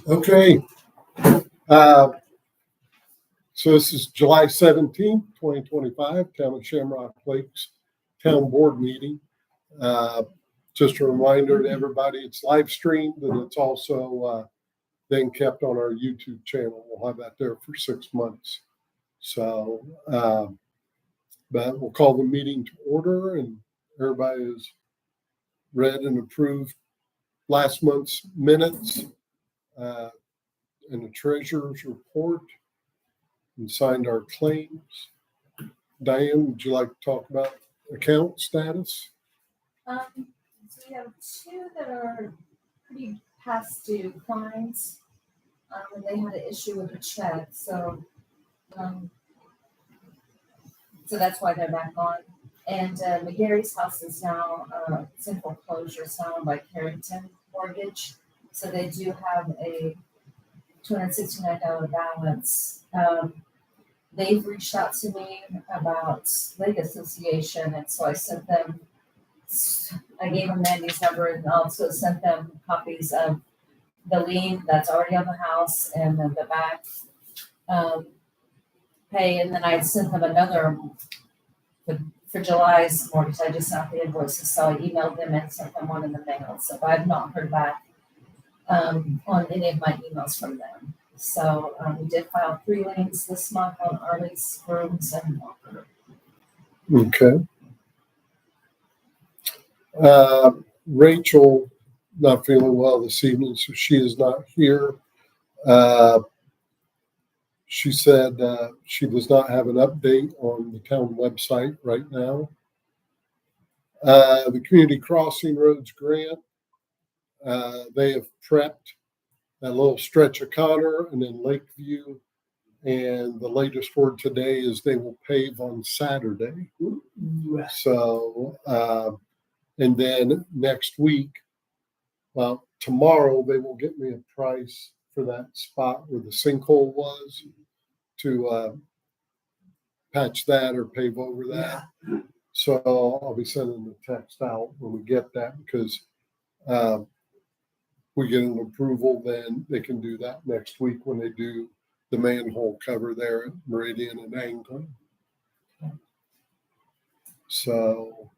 Okay. Uh, so this is July 17th, 2025, Town of Shamrock Lakes Town Board meeting. Just a reminder to everybody, it's live streamed and it's also then kept on our YouTube channel. We'll have that there for 6 months. So, but we'll call the meeting to order, and everybody has read and approved last month's minutes and the treasurer's report and signed our claims. Diane, would you like to talk about account status? So we have two that are pretty past due clients. And they had an issue with a check, so that's why they're back on. And McGarry's house is now it's in foreclosure. It's now owned by Carrington Mortgage, so they do have a $269 balance. They've reached out to me about Lake Association, and so I gave them Mandy's number and also sent them copies of the lien that's already on the house and then the back pay. And then I sent them another for July's mortgage. I just sent the invoices, so I emailed them and sent them one in the mail. So I have not heard back on any of my emails from them. So we did file 3 liens this month on Arlie's Rooms and Walker. Okay. Rachel not feeling well this evening, so she is not here. She said she does not have an update on the town website right now. The Community Crossing Roads grant, they have prepped that little stretch of Connor and then Lakeview. And the latest word today is they will pave on Saturday. So, and then next week, well, tomorrow they will get me a price for that spot where the sinkhole was to patch that or pave over that. Yeah. So I'll be sending the text out when we get that, because we get an approval, then they can do that next week when they do the manhole cover there at Meridian and Anglin. So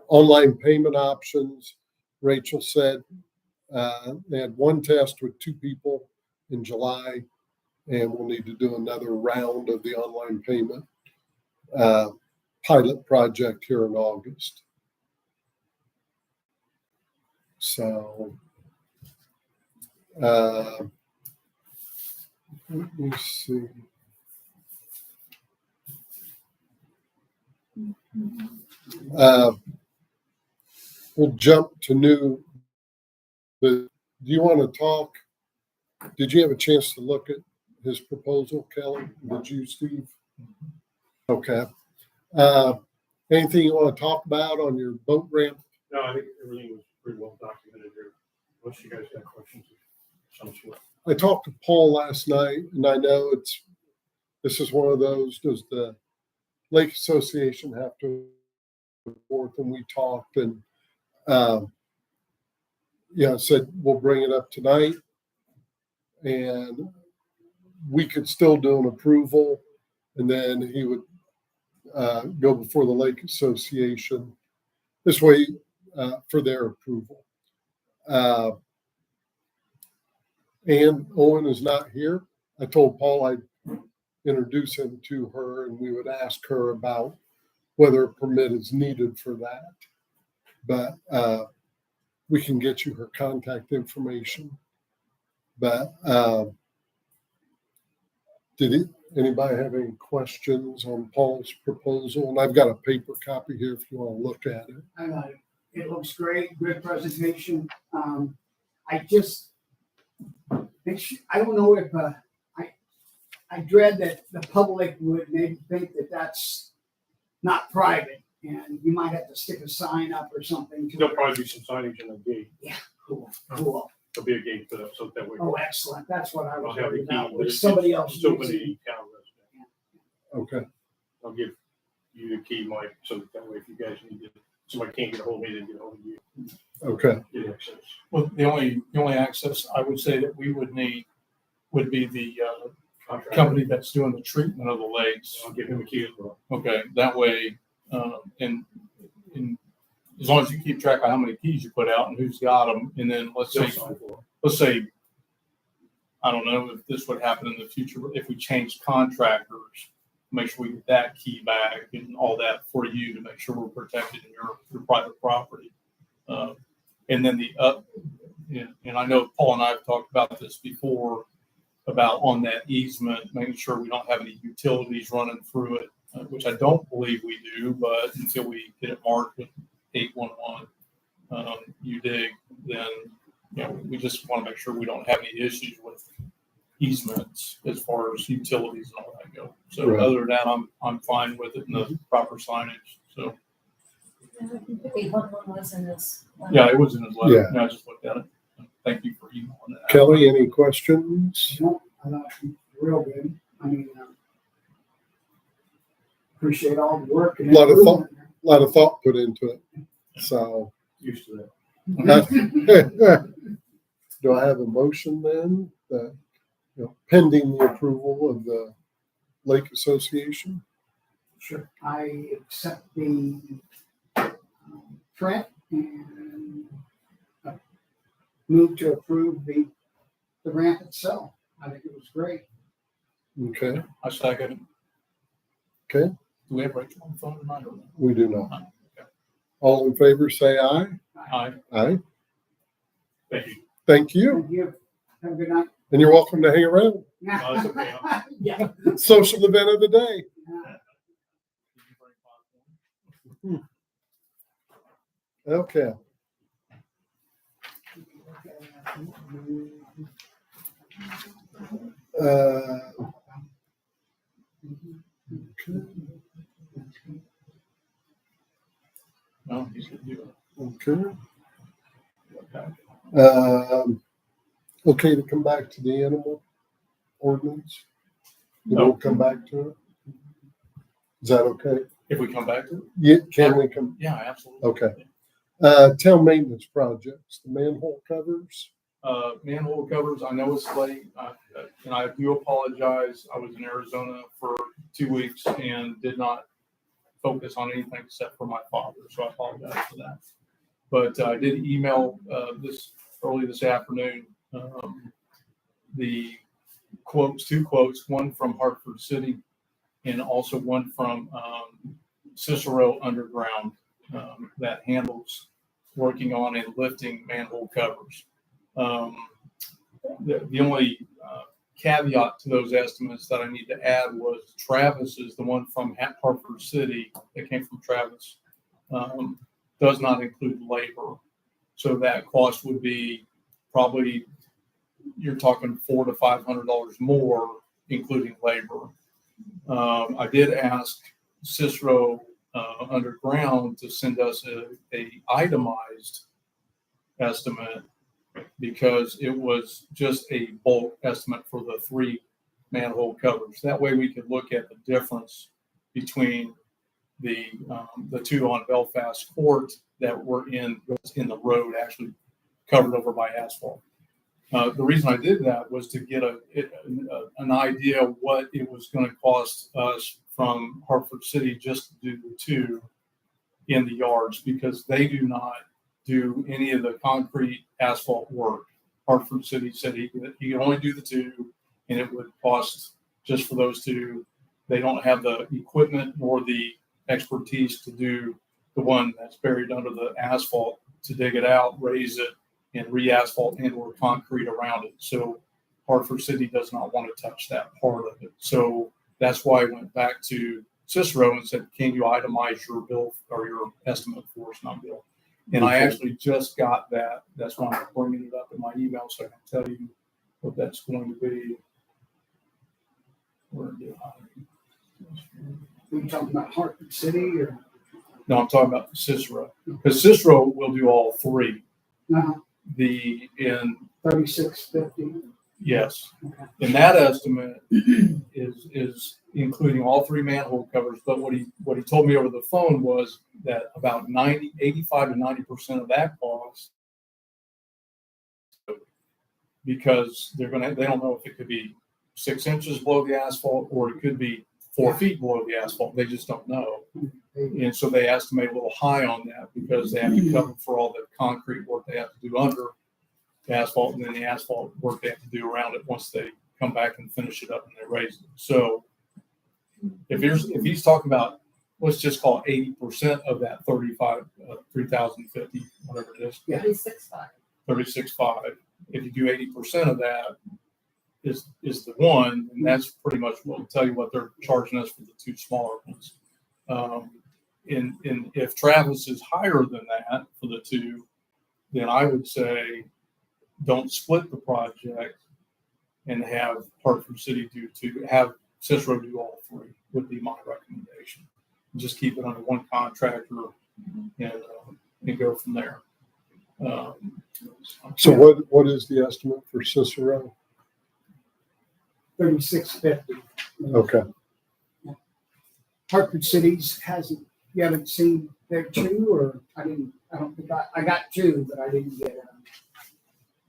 online payment options, Rachel said they had 1 test with 2 people in July, and we'll need to do another round of the online payment pilot project here in August. So let me see. We'll jump to new. But do you want to talk? Did you have a chance to look at his proposal, Kelly? Did you, Steve? Okay. Anything you want to talk about on your boat ramp? No, I think everything was pretty well documented here. Unless you guys got questions of some sort. I talked to Paul last night, and I know this is one of those, does the Lake Association have to report? And we talked, and I said we'll bring it up tonight, and we could still do an approval, and then he would go before the Lake Association this way for their approval. And Owen is not here. I told Paul I'd introduce him to her, and we would ask her about whether a permit is needed for that. But we can get you her contact information. But anybody have any questions on Paul's proposal? And I've got a paper copy here if you want to look at it. I got it. It looks great. Good presentation. I don't know if I dread that the public would maybe think that that's not private, and you might have to stick a sign up or something. There'll probably be some signage in the gate. Yeah, cool. There'll be a gate put up so that way. Oh, excellent. That's what I was I'll have worried the key, about. but Was it's somebody else still using it? the town resident. Okay. I'll give you the key, Mike, so that way if you guys need it, somebody can't get a hold of me, they can get a hold of you. Okay. Yeah. access? Well, the only access I would say that we would need would be the Contract. company that's doing the treatment of the lakes. I'll give him a key as well. Okay, that way, and as long as you keep track of how many keys you put out and who's got them, and then let's say, I don't know if this would happen in the future, if we change contractors, make sure we get that key back and all that for you to make sure we're protected in your private property. And then and I know Paul and I have talked about this before, about on that easement, making sure we don't have any utilities running through it, which I don't believe we do, but until we get it marked with 811, UDIG, then, we just want to make sure we don't have any issues with easements as far as utilities and all that go. So Right. other than that, I'm fine with it and the proper signage. So, 811 was in this. yeah, it was in his letter. Yeah. I just looked at it. Thank you for emailing that. Kelly, any questions? No, I thought it was real good. I mean, appreciate all the work. And Lot of thought. improvement. A lot of thought put into it. So, Used to that. do I have a motion then, that, pending the approval of the Lake Association? Sure. I accept the Trent and move to approve the ramp itself. I think it was great. Okay, I second it. Okay. Do we have Rachel on the phone tonight or not? we do not. All in favor, say aye. Aye. Aye. Thank you. Thank you. Thank you. Have a good night. And you're welcome to hang around. No, it's okay. Yeah. Social event of the day. Okay. Okay. No, he's gonna do Okay. it. Okay to come back to the animal ordinance? We No. won't come back to it? Is that okay? If we come back to it? Yeah, can we come? Yeah, absolutely. Okay. Town maintenance projects, the manhole covers. Manhole covers, I know it's late, and I do apologize. I was in Arizona for 2 weeks and did not focus on anything except for my father, so I apologize for that. But I did email early this afternoon, the quotes, 2 quotes, one from Hartford City and also one from Cicero Underground, that handles working on and lifting manhole covers. The only caveat to those estimates that I need to add was Travis is the one from Hartford City that came from Travis, does not include labor. So that cost would be probably, you're talking $400 to $500 more, including labor. I did ask Cicero Underground to send us a itemized estimate, because it was just a bulk estimate for the 3 manhole covers. That way we could look at the difference between the 2 on Belfast Court that were in the road, actually covered over by asphalt. The reason I did that was to get an idea of what it was going to cost us from Hartford City just to do the 2 in the yards, because they do not do any of the concrete asphalt work. Hartford City said he could only do the 2, and it would cost just for those 2. They don't have the equipment nor the expertise to do the one that's buried under the asphalt, to dig it out, raise it, and re-asphalt and or concrete around it. So Hartford City does not want to touch that part of it. So that's why I went back to Cicero and said, can you itemize your bill or your estimate for us, not bill? And I actually just got that. That's why I'm bringing it up in my email, so I can tell you what that's going to be. Where did Are you talking about Hartford City or? No, I'm talking about Cicero, because Cicero will do all 3. In 3650. Yes, Okay. and that estimate is including all 3 manhole covers. But what he told me over the phone was that about 85 to 90% of that cost because they don't know if it could be 6 inches below the asphalt or it could be 4 feet below the asphalt. They just don't know. And so they estimate a little high on that because they have to cover for all the concrete work they have to do under the asphalt and then the asphalt work they have to do around it once they come back and finish it up and they raise it. So if he's talking about, let's just call it 80% of that 3,050, whatever it is, 36.5. 36.5. If you do 80% of that is the one, and that's pretty much what will tell you what they're charging us for the two smaller ones. And if Travis is higher than that for the two, then I would say don't split the project and have Hartford City do two, have Cicero do all three would be my recommendation. Just keep it under one contractor and go from there. So what is the estimate for Cicero? 3650. Okay. Hartford Cities you haven't seen their two, or I don't think I got two, but I didn't get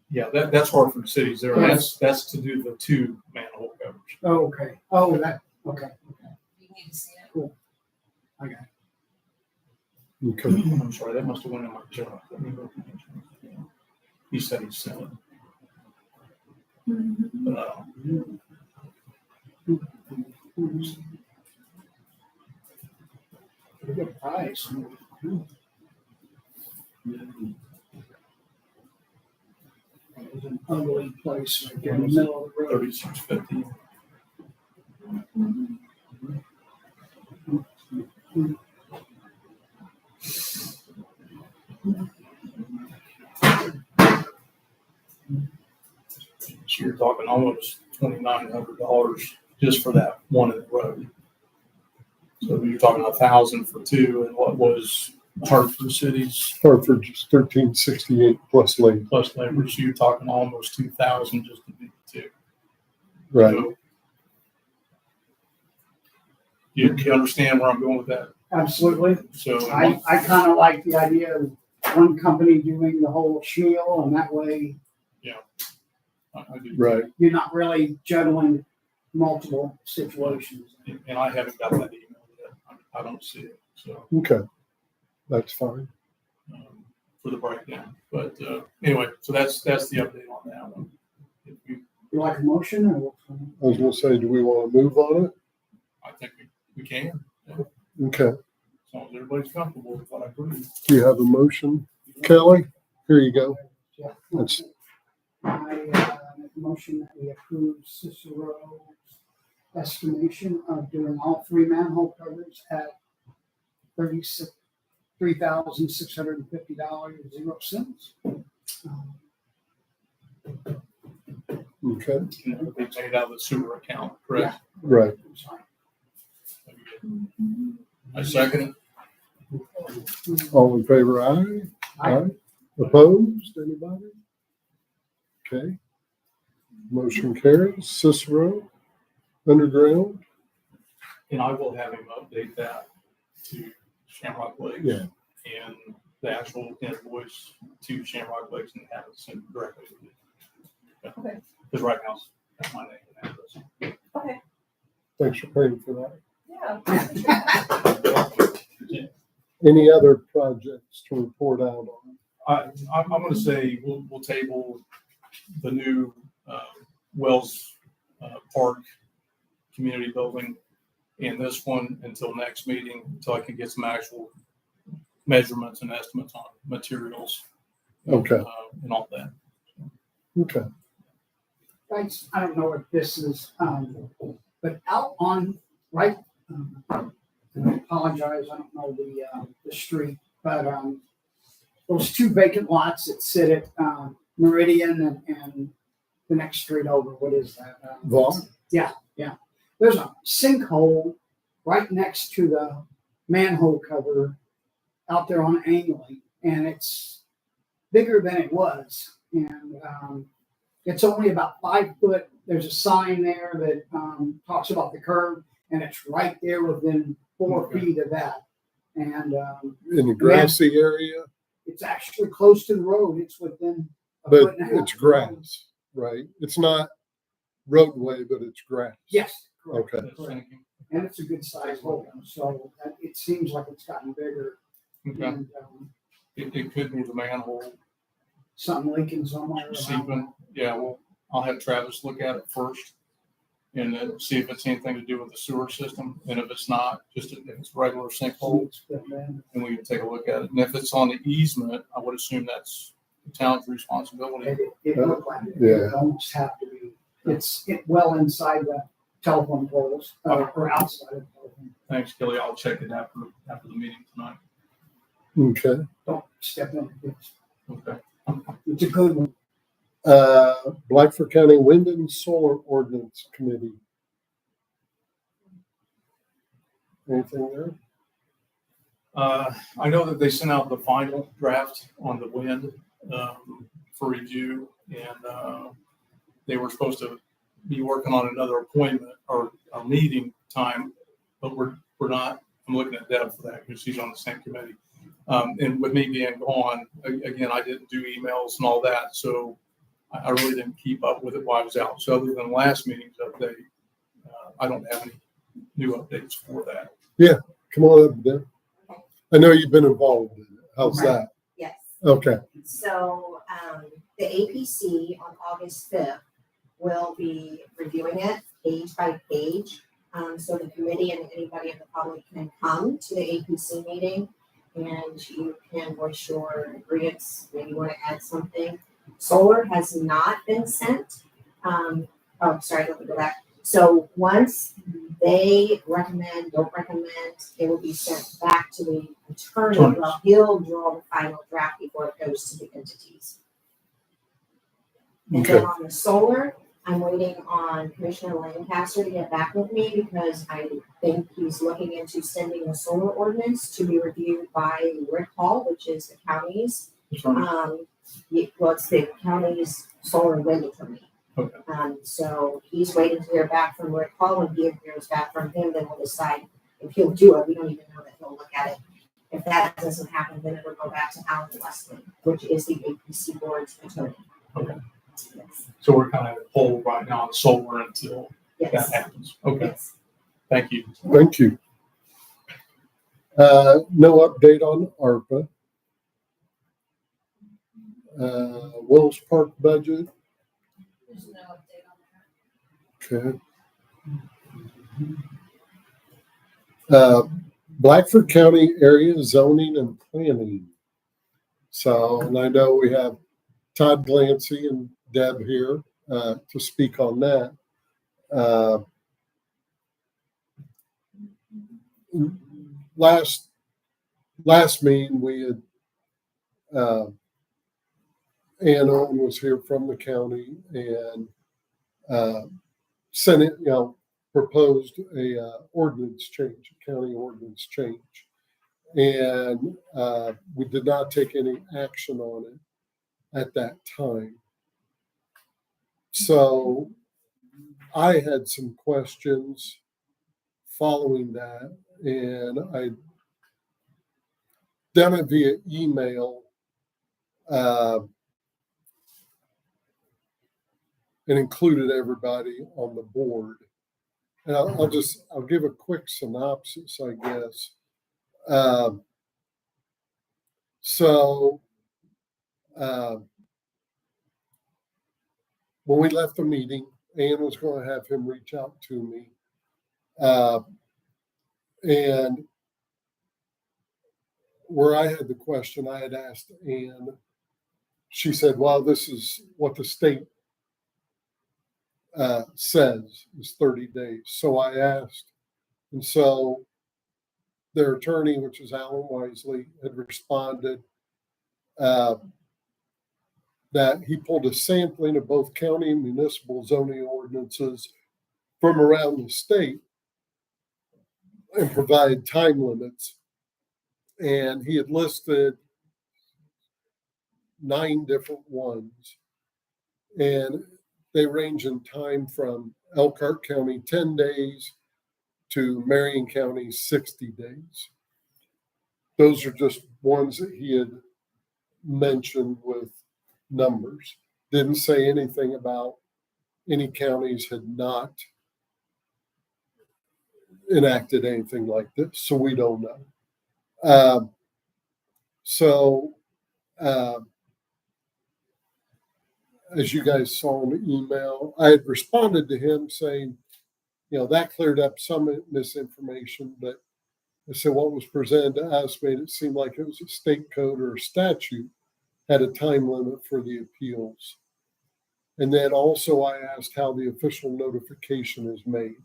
Yeah, that's Hartford City's there. That's to do the two manhole covers. Oh, okay. Oh, okay. You need to see it. I got it. Okay. I'm sorry, that must have went in my junk. Let me look. He said he sent it. Pretty good price. It was an ugly place right there in the middle of the road. 3650. So you're talking almost $2,900 just for that one in the road. So you're talking 1,000 for two, and what was Hartford City's Hartford is 1368 plus labor. plus labor? So you're talking almost 2,000 just to do the two. Right. So, you understand where I'm going with that? Absolutely. So I kind of like the idea of one company doing the whole spiel, and that way I do. Right. you're not really juggling multiple situations. And I haven't got that email yet. I don't see it. So Okay. That's fine. for the breakdown. But anyway, so that's the update on that one. If you, You like a motion or what? I was gonna say, do we want to move on it? I think we can, Okay. as long as everybody's comfortable with what I agree. Do you have a motion, Kelly? Here you go. Yeah. That's I make a motion that we approve Cicero's estimation of doing all three manhole covers at $3,650.00. okay. You know, they paid out of the sewer account, correct? Right. I'm sorry. I second it. All in favor, aye? Aye. Opposed, anybody? Okay. Motion carries. Cicero, underground? And I will have him update that to Shamrock Lakes. Yeah. And the actual invoice to Shamrock Lakes and have it sent directly to you. Okay. Because right now it's my name and address. Okay. Thanks for paying for that. Yeah. Any other projects to report out on? I'm going to say we'll table the new Wells Park community building and this one until next meeting, until I can get some actual measurements and estimates on materials. Okay. And all that. Okay. Thanks. I don't know what this is, but out on right. And I apologize. I don't know the street, but those two vacant lots that sit at Meridian and the next street over. What is that? Vaughn? There's a sinkhole right next to the manhole cover out there on Angley, and it's bigger than it was. And it's only about 5 foot. There's a sign there that talks about the curb, and it's right there within 4 Okay. feet of that. And In the grassy area, it's actually close to the road. It's within a but foot and a half it's of the road. grass. right? It's not roadway, but it's grass. Yes. correct. Okay. Yes, thank you. And it's a good size hole, so it seems like it's gotten bigger. Okay. And It could be the manhole something leaking somewhere. around seeping. Yeah, well, I'll have Travis look at it first and then see if it's anything to do with the sewer system. And if it's not, just if it's regular sinkhole, there. And then we can take a look at it. And if it's on the easement, I would assume that's the town's responsibility. it looked like it. Yeah. It almost have to be. It's well inside the telephone poles or outside of the telephone. Thanks, Kelly. I'll check it after the meeting tonight. Okay. Don't step in it. Okay. It's a good one. Blackford County Wind and Solar Ordinance Committee. Anything there? I know that they sent out the final draft on the wind for review, and they were supposed to be working on another appointment or a meeting time, but we're not. I'm looking at Deb for that because she's on the same committee. And with me being gone, again, I didn't do emails and all that, so I really didn't keep up with it while I was out. So other than last meeting's update, I don't have any new updates for that. Come on up, Deb. Okay. I know you've been involved in it. How's that? Yes. Okay. So the APC on August 5th will be reviewing it page by page. So the committee and anybody in the public can come to the APC meeting and you can voice your agreements, maybe you want to add something. Solar has not been sent. Sorry, let me go back. So once they don't recommend, it will be sent back to the attorney. Well, he'll draw the final draft before it goes to the entities. And then Okay. on the solar, I'm waiting on Commissioner Lancaster to get back with me because I think he's looking into sending a solar ordinance to be reviewed by Rick Hall, which is the county's it's the county's solar and wind attorney. Okay. So he's waiting to hear back from Rick Hall. When he hears back from him, then we'll decide if he'll do it. We don't even know that he'll look at it. If that doesn't happen, then it will go back to Alan Wesley, which is the APC board's attorney. Okay. Yes. So we're kind of at hold right now on solar until that Yes. happens. Okay. Yes. Thank you. Thank you. No update on ARPA. Wills Park budget. There's no update on that. Okay. Blackford County Area Zoning and Planning. So, and I know we have Todd Glancy and Deb here to speak on that. Last meeting we had Ann Owen was here from the county and Senate, proposed a ordinance change, a county ordinance change. And we did not take any action on it at that time. So I had some questions following that, and I done it via email and included everybody on the board. And I'll give a quick synopsis, I guess. When we left the meeting, Ann was going to have him reach out to me. And where I had the question, I had asked Ann, she said, well, this is what the state says is 30 days. So I asked, and so their attorney, which is Alan Wisely, had responded that he pulled a sampling of both county and municipal zoning ordinances from around the state and provided time limits. And he had listed 9 different ones. And they range in time from Elkhart County 10 days to Marion County 60 days. Those are just ones that he had mentioned with numbers. Didn't say anything about any counties had not enacted anything like this, so we don't know. As you guys saw in the email, I had responded to him saying, that cleared up some misinformation, but I said what was presented to us made it seem like it was a state code or a statute had a time limit for the appeals. And then also I asked how the official notification is made.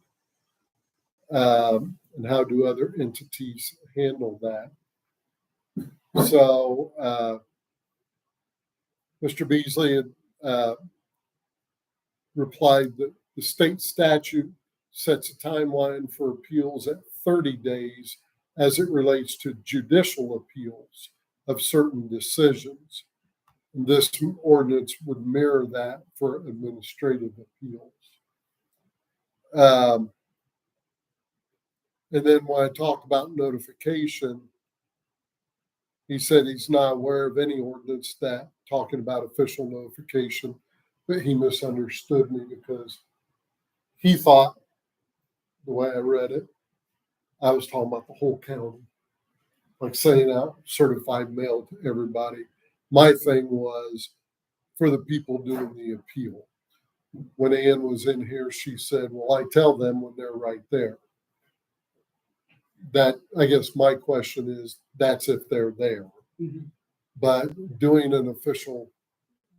And how do other entities handle that? So Mr. Beasley had replied that the state statute sets a timeline for appeals at 30 days as it relates to judicial appeals of certain decisions. And this ordinance would mirror that for administrative appeals. And then when I talked about notification, he said he's not aware of any ordinance that talking about official notification, but he misunderstood me because he thought, the way I read it, I was talking about the whole county, like sending out certified mail to everybody. My thing was for the people doing the appeal. When Ann was in here, she said, well, I tell them when they're right there. That, I guess my question is, that's if they're there. Mhm. But doing an official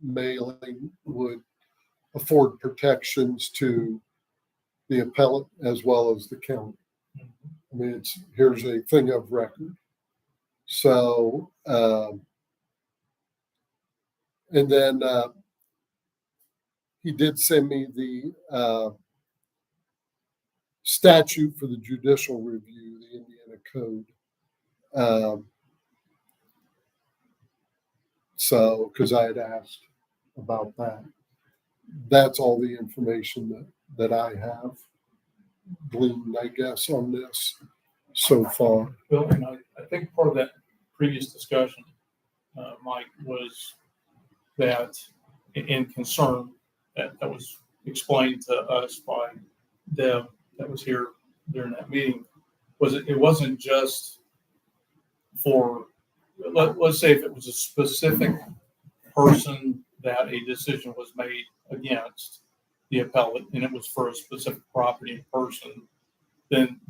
mailing would afford protections to the appellate as well as the county. I mean, here's a thing of record. So, and then he did send me the statute for the judicial review, the Indiana Code. So, because I had asked about that. That's all the information that I have gleaned, I guess, on this so far. Bill, and I think part of that previous discussion, Mike, was that in concern that was explained to us by Deb that was here during that meeting, was it wasn't just for, let's say if it was a specific person that a decision was made against the appellate and it was for a specific property and person, then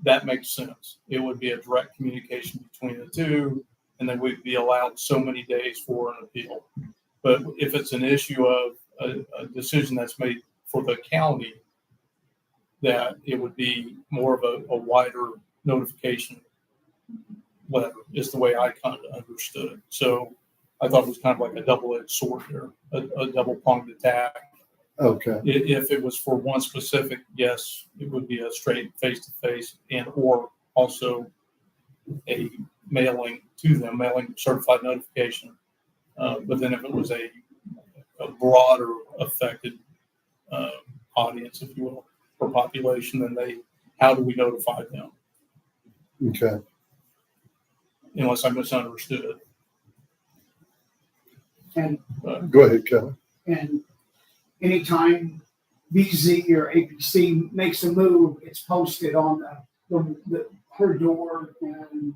that makes sense. It would be a direct communication between the two, and then we'd be allowed so many days for an appeal. But if it's an issue of a decision that's made for the county, that it would be more of a wider notification letter, is the way I kind of understood it. So I thought it was kind of like a double-edged sword there, a double-pronged attack. Okay. If it was for one specific, yes, it would be a straight face-to-face and or also a mailing to them, mailing certified notification. But then if it was a broader affected audience, if you will, or population, then how do we notify them? Okay. Unless I misunderstood it. And Go ahead, Kelly. And anytime BZ or APC makes a move, it's posted on her door, and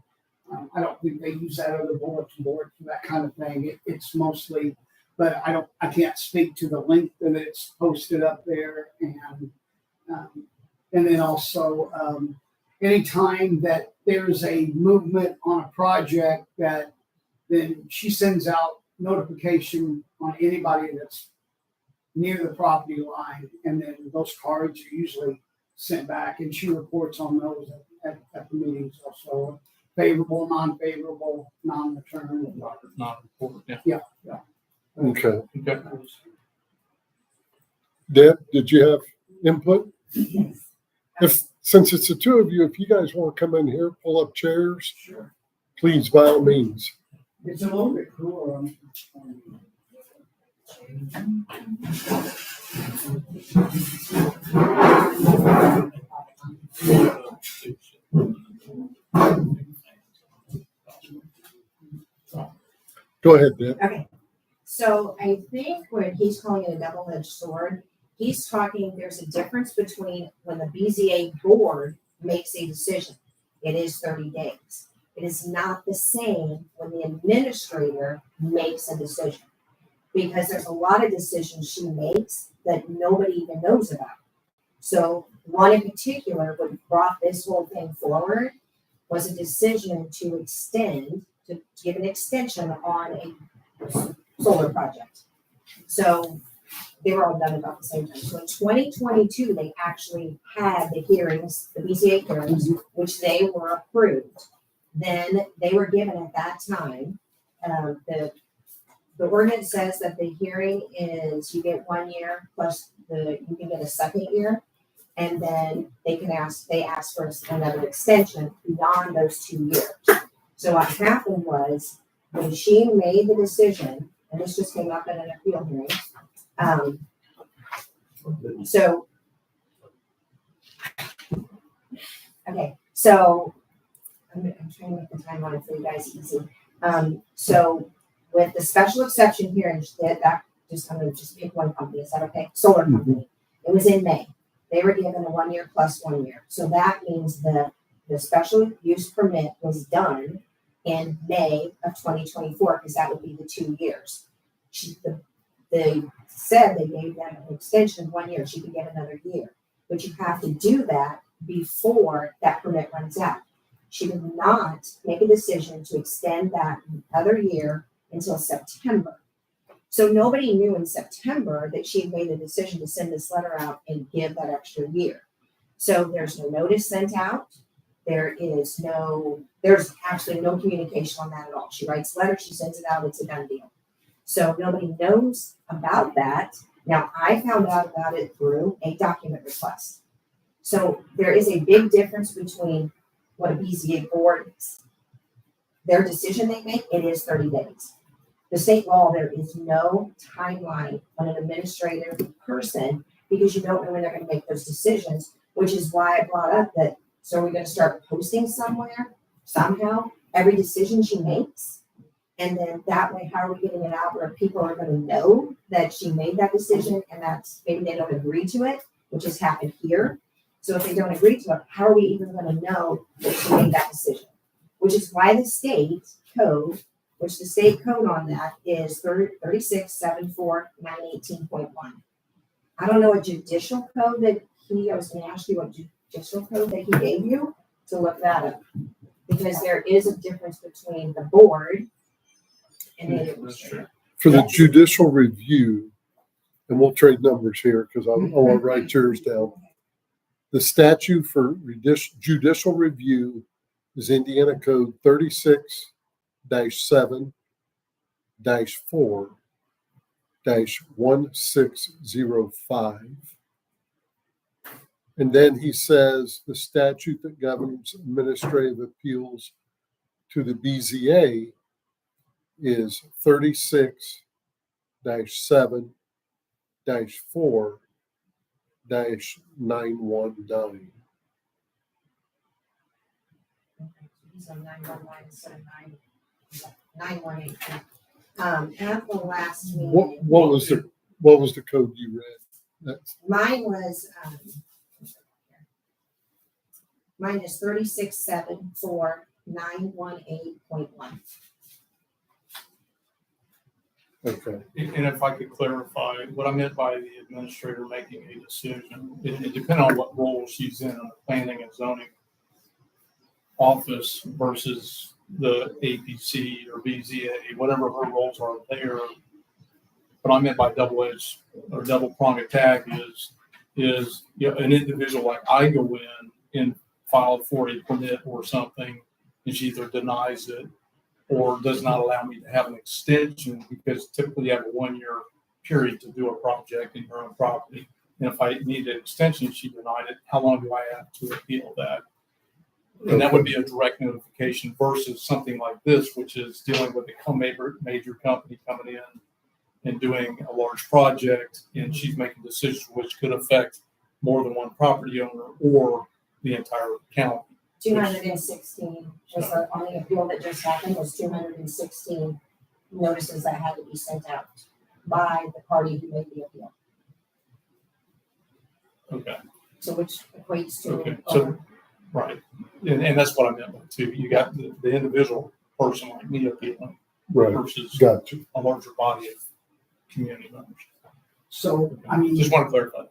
I don't think they use that other bulletin board for that kind of thing. It's mostly, but I can't speak to the link that it's posted up there, and then also anytime that there's a movement on a project, that then she sends out notification on anybody that's near the property line, and then those cards are usually sent back, and she reports on those at the meetings also. Favorable, non-favorable, non-return. Not important. Yeah. Okay. Okay. Deb, did you have input? Since it's the two of you, if you guys want to come in here, pull up chairs, Sure. please, by all means. It's a little bit cooler on. Go ahead, Deb. Okay, So I think when he's calling it a double-edged sword, he's talking, there's a difference between when the BZA board makes a decision. It is 30 days. It is not the same when the administrator makes a decision. Because there's a lot of decisions she makes that nobody even knows about. So one in particular, what brought this whole thing forward was a decision to extend, to give an extension on a solar project. So they were all done about the same time. So in 2022, they actually had the hearings, the BCA hearings, which they were approved. Then they were given at that time, the ordinance says that the hearing is, you get 1 year plus you can get a second year. And then they ask for another extension beyond those 2 years. So what happened was, when she made the decision, and this just came up in an appeal hearing, so I'm trying to make the timeline for you guys easy. So with the special exception hearing, I'm gonna just pick one company, is that okay? Solar company. It was in May. They were given a 1 year plus 1 year. So that means the special use permit was done in May of 2024, because that would be the 2 years. They said they gave them an extension of 1 year. She could get another year, but you have to do that before that permit runs out. She did not make a decision to extend that other year until September. So nobody knew in September that she had made the decision to send this letter out and give that extra year. So there's no notice sent out. There's actually no communication on that at all. She writes a letter, she sends it out, it's a done deal. So nobody knows about that. Now, I found out about it through a document request. So there is a big difference between what a BZA board is. Their decision they make, it is 30 days. The state law, there is no timeline on an administrative person, because you don't know when they're going to make those decisions, which is why I brought up that, so we're going to start posting somewhere, somehow, every decision she makes. And then that way, how are we getting it out where people are going to know that she made that decision, and that's, maybe they don't agree to it, which has happened here. So if they don't agree to it, how are we even going to know that she made that decision? Which is why the state code, which the state code on that is 3674-918.1. I don't know a judicial code that I was going to ask you what judicial code that he gave you to look that up. Because there is a difference between the board and the administrator. For the judicial review, and we'll trade numbers here because I want to write yours down. The statute for judicial review is Indiana Code 36-7-4-1605. And then he says the statute that governs administrative appeals to the BZA is 36-7-4-919. He's on 911 instead of 918. At the last meeting. What was the code you read? Mine was, mine is 36-7-4-918.1. Okay. And if I could clarify, what I meant by the administrator making a decision, it depends on what role she's in the planning and zoning office versus the APC or BZA, whatever her roles are there. What I meant by double-edged or double-pronged attack is an individual like I go in and file for a permit or something, and she either denies it or does not allow me to have an extension, because typically you have a 1 year period to do a project in your own property. And if I need an extension, she denied it, how long do I have to appeal that? And that would be a direct notification versus something like this, which is dealing with a major company coming in and doing a large project, and she's making decisions which could affect more than one property owner or the entire county. 216 was the only appeal that just happened, was 216 notices that had to be sent out. by the party who made the appeal. Okay, So which equates to. Okay, so- right. And that's what I meant by too. You got the individual person like me appealing Right, versus got you. a larger body of community members. So, I mean, Just want to clarify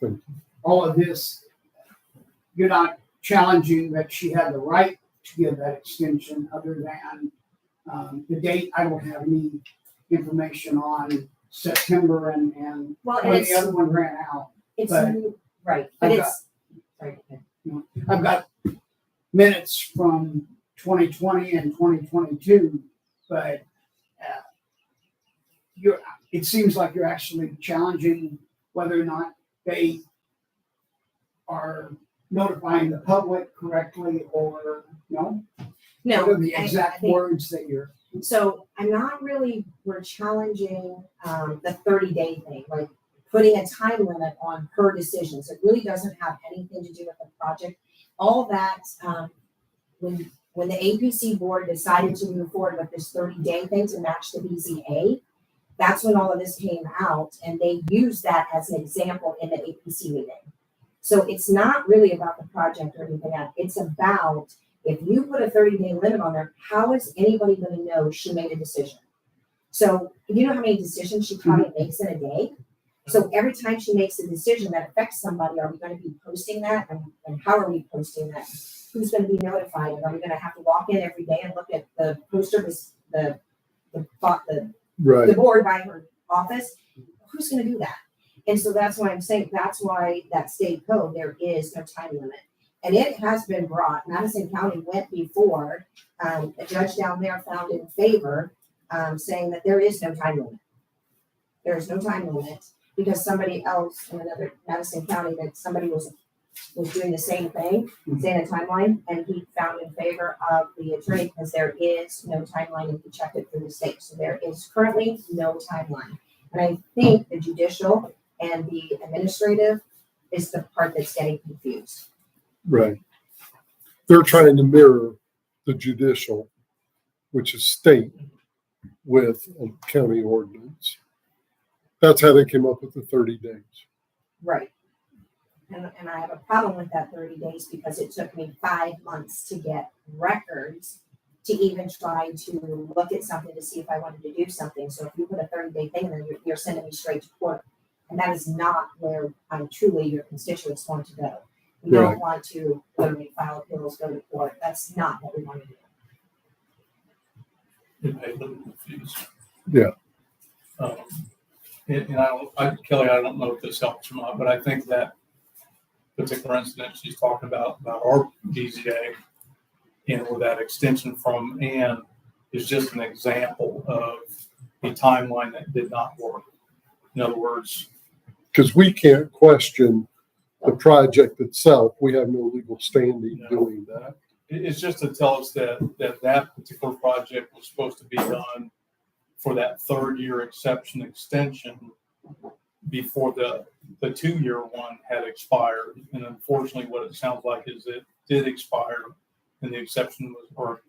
that. all of this, you're not challenging that she had the right to give that extension other than the date. I don't have any information on September and Well, and when it's, the other one ran out. it's, but right, but I've got- it's, sorry, okay. I've got minutes from 2020 and 2022, but it seems like you're actually challenging whether or not they are notifying the public correctly or no? No. What are the I exact think- words that you're, So I'm not really, we're challenging the 30-day thing, like putting a time limit on her decisions. It really doesn't have anything to do with the project. All that, when the APC board decided to move forward with this 30-day thing to match the BZA, that's when all of this came out, and they used that as an example in the APC meeting. So it's not really about the project or anything else. It's about, if you put a 30-day limit on there, how is anybody going to know she made a decision? So you know how many decisions she probably makes in a day? So every time she makes a decision that affects somebody, are we going to be posting that? And how are we posting that? Who's going to be notified? And are we going to have to walk in every day and look at the poster, the Right, board by her office? Who's going to do that? And so that's why I'm saying, that's why that state code, there is no time limit. And it has been brought, Madison County went before, a judge down there found in favor, saying that there is no time limit. There is no time limit because somebody else in another Madison County, that somebody was doing the same thing, saying a timeline, and he found in favor of the attorney because there is no timeline if you check it through the state. So there is currently no timeline. And I think the judicial and the administrative is the part that's getting confused. right. They're trying to mirror the judicial, which is state, with a county ordinance. That's how they came up with the 30 days. Right. And I have a problem with that 30 days because it took me 5 months to get records to even try to look at something to see if I wanted to do something. So if you put a 30-day thing in there, you're sending me straight to court. And that is not where truly your constituents want to go. We Right. don't want to literally file appeals, go to court. That's not what we want to do. It made a little confused. Yeah. And Kelly, I don't know if this helps or not, but I think that particular incident she's talking about our BZA and with that extension from Ann is just an example of a timeline that did not work. In other words, Because we can't question the project itself. We have no legal standing No. doing that. it's just to tell us that particular project was supposed to be done for that 3rd-year extension before the 2-year one had expired. And unfortunately, what it sounds like is it did expire and the exception was, or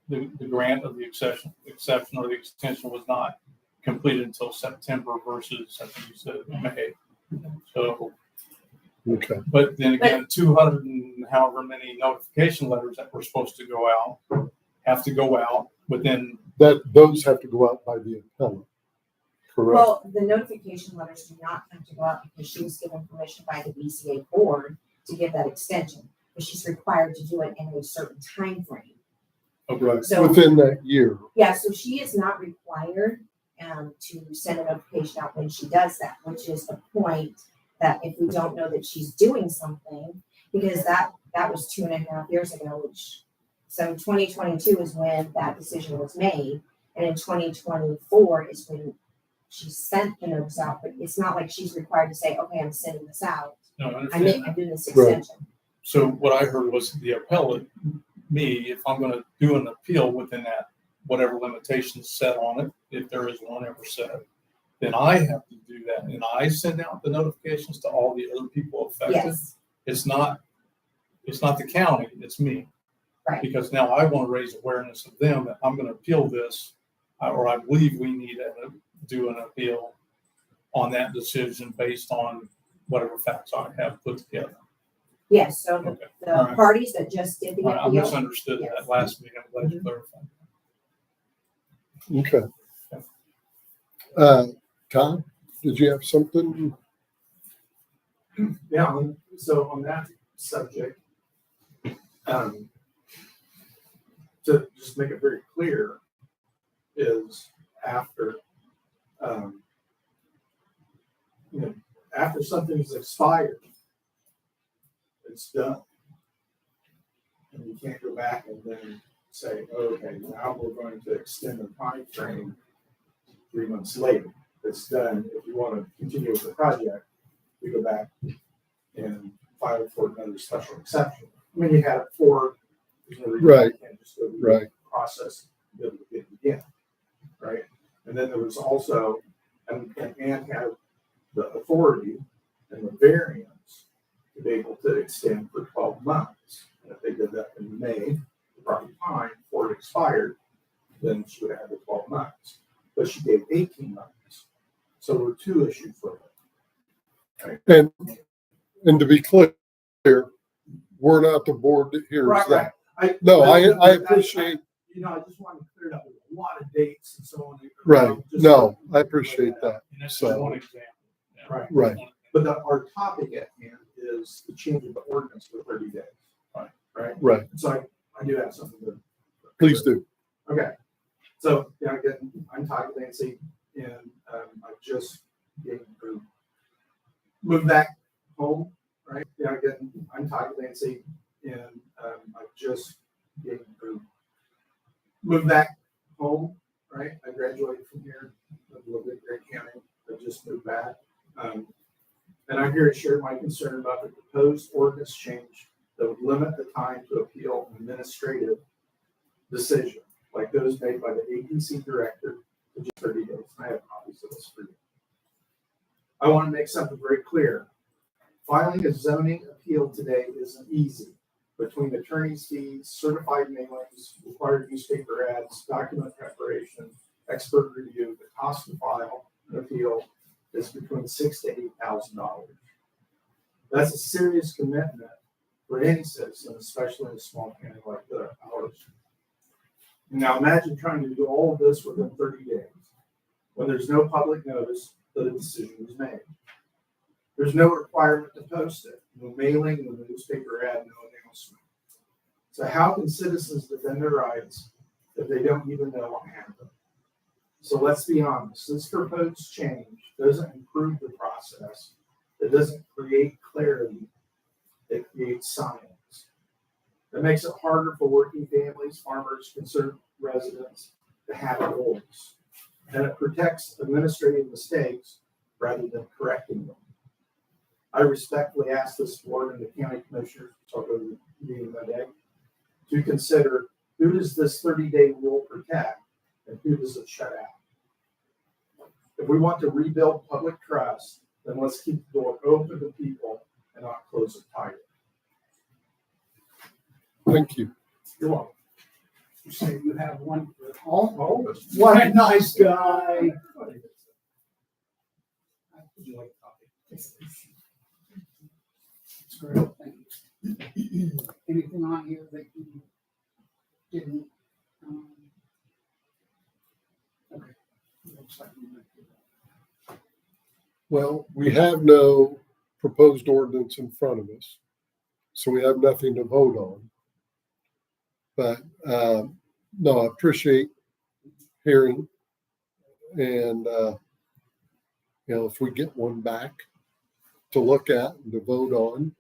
the grant of the exception or the extension was not completed until September versus, I think you said May. So, Okay. but then again, 200 and however many notification letters that were supposed to go out have to go out within. Those have to go out by the appellant. Correct. Well, the notification letters do not have to go out because she was given permission by the BCA board to give that extension, but she's required to do it in a certain time frame. Right. So- Within that year. Yeah, so she is not required to send a notification out when she does that, which is the point that if we don't know that she's doing something, because that was 2.5 years ago, so 2022 is when that decision was made, and in 2024 is when she sent the notice out, but it's not like she's required to say, okay, I'm sending this out. No, I I'm understand that. doing this Right. extension. So what I heard was the appellate, me, if I'm gonna do an appeal within that, whatever limitations set on it, if there is one ever set, then I have to do that. And I send out the notifications to all the other people affected. Yes, It's not the county, it's me. Right. Because now I want to raise awareness of them that I'm going to appeal this, or I believe we need do an appeal on that decision based on whatever facts I have put together. Yes, so Okay. the All right. parties that just did the I appeal, misunderstood that last meeting. I'm glad you clarified. Okay. Tom, did you have something? Yeah, so on that subject, to just make it very clear, is after, after something's expired, it's done. And you can't go back and then say, okay, now we're going to extend the time frame 3 months later. It's done. If you want to continue with the project, we go back and file for another special exception. I mean, you had it for, there's no reason Right. you can't just go through Right. the process and be able to get it again, right? And then there was also, and had the authority and the variance to be able to extend for 12 months. And if they did that in May, the proper time before it expired, then she would have had the 12 months. But she gave 18 months. So there were two issues for her. And to be clear, we're not the board that hears Right, that. right. No, I appreciate, I just wanted to clear up a lot of dates and so on. right. Just No, I appreciate that. And that's So- just one example. Yeah. Right. Right. But our topic at hand is the change of the ordinance for 30 days. Right. Right. So I do have something to. Please do. Okay. So, again, I'm Todd Lancy, and I just moved back home, right? Again, I'm Todd Lancy, and I just moved back home, right? I graduated from here, I lived in Grant County. I just moved back. And I'm here to share my concern about the proposed ordinance change that would limit the time to appeal an administrative decision, like those made by the APC director, to just 30 days. I have copies of this for you. I want to make something very clear. Filing a zoning appeal today isn't easy. Between attorney's fees, certified mailings, required newspaper ads, document preparation, expert review, the cost to file an appeal is between $6,000 to $8,000. That's a serious commitment for any citizen, especially in a small county like ours. Now imagine trying to do all of this within 30 days when there's no public notice that a decision was made. There's no requirement to post it, no mailing, no newspaper ad, no announcement. So how can citizens defend their rights if they don't even know what happened? So let's be honest, this proposed change doesn't improve the process. It doesn't create clarity. It creates science. It makes it harder for working families, farmers, concerned residents to have a voice. And it protects administrative mistakes rather than correcting them. I respectfully ask this board and the county commissioners, so I'll go to the meeting Monday, to consider who does this 30-day rule protect and who does it shut out. If we want to rebuild public trust, then let's keep the door open to people and not close it tight. Thank you. You're welcome. you say you have one for all? Oh, What a nice guy. would you like a copy? It's great, thank you. Anything on here that you didn't? Okay. Looks like we went through that. Well, we have no proposed ordinance in front of us, so we have nothing to vote on. But, no, I appreciate hearing. And, if we get one back to look at and to vote on,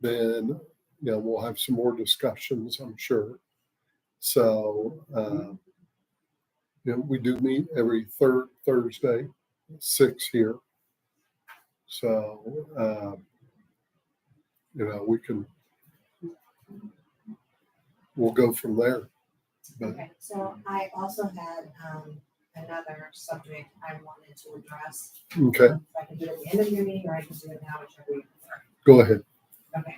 then, we'll have some more discussions, I'm sure. So, we do meet every third Thursday, 6 here. So, we'll go from there. But, Okay, so I also had another subject I wanted to address. okay, If I can do it at the end of your meeting, or I can do it now, whichever you prefer. go ahead. Okay.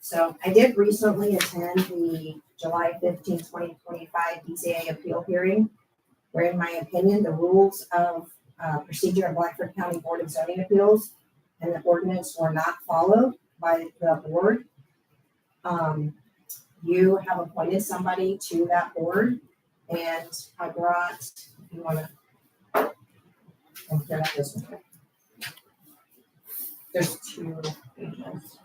So I did recently attend the July 15, 2025 DCA appeal hearing, where in my opinion, the rules of procedure of Blackford County Board of Zoning Appeals, and the ordinance were not followed by the board. You have appointed somebody to that board, and I brought, if you wanna, I'll get out this one. There's 2 pages.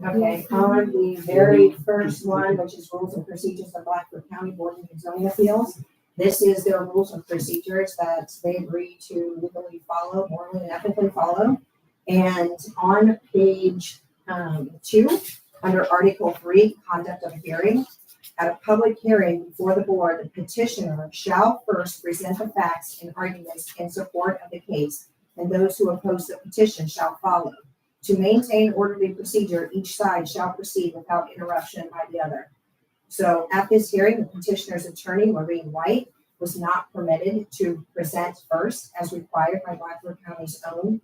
Okay, on the very first one, which is rules and procedures of Blackford County Board of Zoning Appeals, this is their rules and procedures that they agree to legally follow, morally and ethically follow. And on page 2, under Article 3, conduct of hearing, at a public hearing before the board, the petitioner shall first present the facts and arguments in support of the case, and those who oppose the petition shall follow. To maintain orderly procedure, each side shall proceed without interruption by the other. So at this hearing, the petitioner's attorney, Maureen White, was not permitted to present first as required by Blackford County's own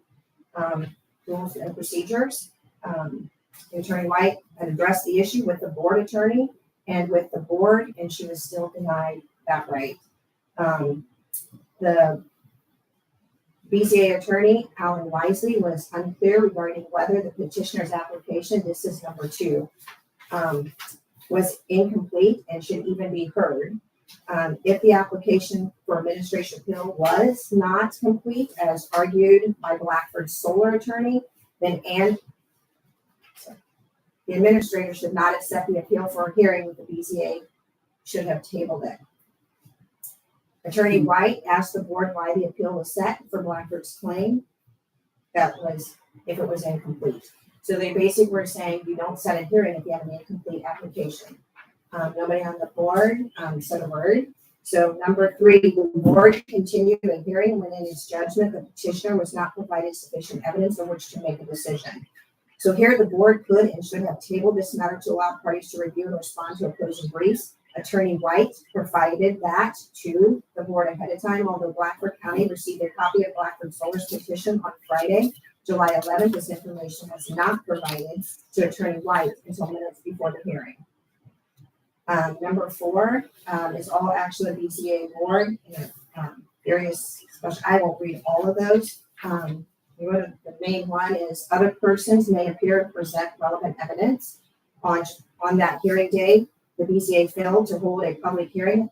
rules and procedures. Attorney White had addressed the issue with the board attorney and with the board, and she was still denied that right. The BZA attorney, Alan Wisely, was unclear regarding whether the petitioner's application, this is number 2, was incomplete and should even be heard. If the application for administration appeal was not complete, as argued by Blackford's solar attorney, then the administrator should not accept the appeal for a hearing with the BZA, should have tabled it. Attorney White asked the board why the appeal was set for Blackford's claim. That was if it was incomplete. So they basically were saying you don't set a hearing if you have an incomplete application. Nobody on the board said a word. So number 3, the board continued the hearing when in its judgment the petitioner was not provided sufficient evidence on which to make a decision. So here the board could and should have tabled this matter to allow parties to review and respond to opposing briefs. Attorney White provided that to the board ahead of time, although Blackford County received a copy of Blackford Solar's petition on Friday, July 11th. This information was not provided to Attorney White until minutes before the hearing. Number 4 is all action of the BZA board. Various special, I won't read all of those. The main one is other persons may appear to present relevant evidence. On that hearing day, the BZA failed to hold a public hearing.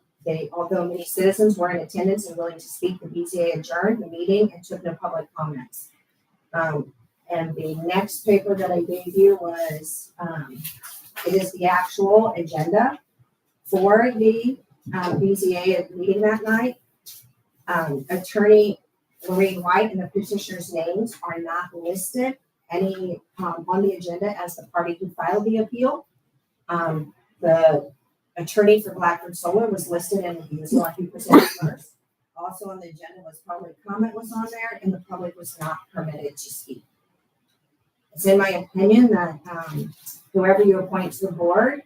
Although many citizens were in attendance and willing to speak, the BZA adjourned the meeting and took no public comments. And the next paper that I gave you was, it is the actual agenda for the BZA meeting that night. Attorney Maureen White and the petitioner's names are not listed on the agenda as the party who filed the appeal. The attorney for Blackford Solar was listed and he was lucky to present first. Also on the agenda was public comment was on there, and the public was not permitted to speak. It's in my opinion that whoever you appoint to the board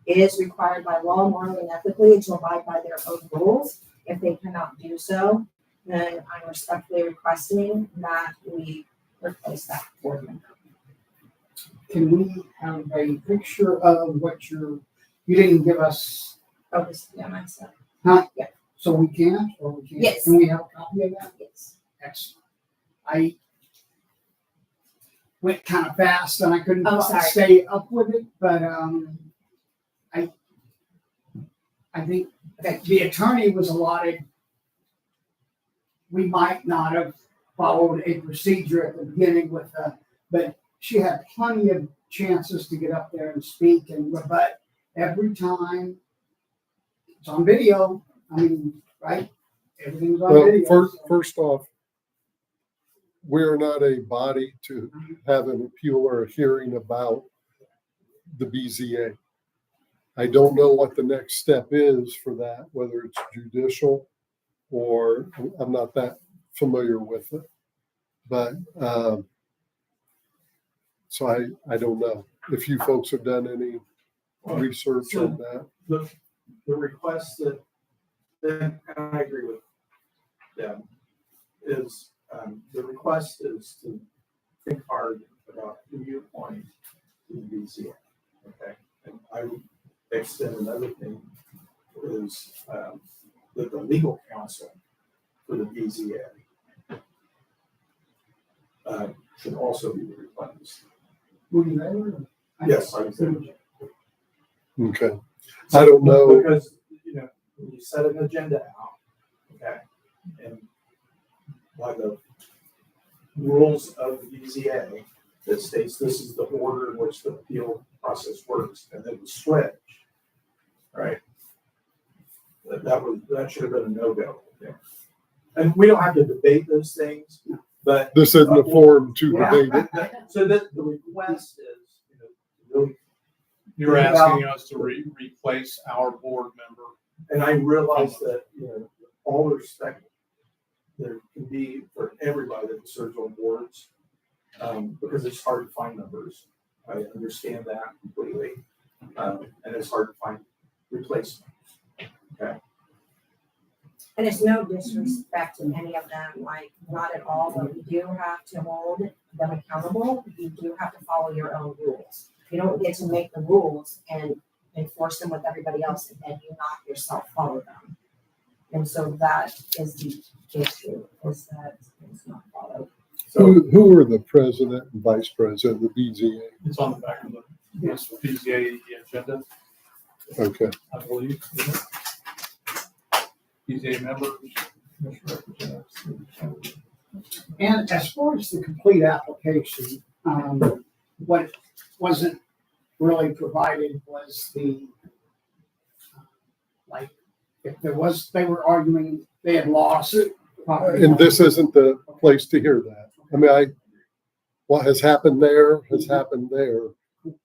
is required by law, morally and ethically, to abide by their own rules. If they cannot do so, then I'm respectfully requesting that we replace that board member. Can we have a picture of what you didn't give us? Oh, this, yeah, myself. Huh? Yeah. So we can't, or we can't? Yes. Can we have a copy of that? Yes. Excellent. I went kind of fast and I couldn't Oh, sorry. stay up with it, but I think that the attorney was allotted. We might not have followed a procedure at the beginning with but she had plenty of chances to get up there and speak and rebut every time. It's on video. I mean, right? Everything's on Well, video. first off, we're not a body to have an appeal or a hearing about the BZA. I don't know what the next step is for that, whether it's judicial or I'm not that familiar with it. But so I don't know if you folks have done any research on that. The request that, and I agree with them, is the request is to think hard about who you appoint to the BZA. Okay, and extend another thing is, that the legal counsel for the BZA should also be replaced. Were you there? Yes, I was there. Okay. I don't know. Because, when you set an agenda out, okay, and by the rules of the BZA that states this is the order in which the appeal process works, and then we switch, right? That should have been a no-go. Okay? And we don't have to debate those things, but. This isn't a forum to Yeah. debate it. So the request is, really. You're asking us to replace our board member. And I realize that, all the respect there can be for everybody that serves on boards, because it's hard to find members. I understand that completely. And it's hard to find replacements. Okay. And it's no disrespect to any of them, like, not at all, but we do have to hold them accountable. You do have to follow your own rules. You don't get to make the rules and enforce them with everybody else, and then you not yourself follow them. And so that is the issue, is that it's not followed. So, Who are the president and vice president of the BZA? It's on the back of the BZA agenda, Okay. I believe. isn't it? BZA members, commission representatives. And as far as the complete application, what wasn't really provided was the, like, if there was, they were arguing they had lost property. And this isn't the place to hear that. I mean, what has happened there has happened there.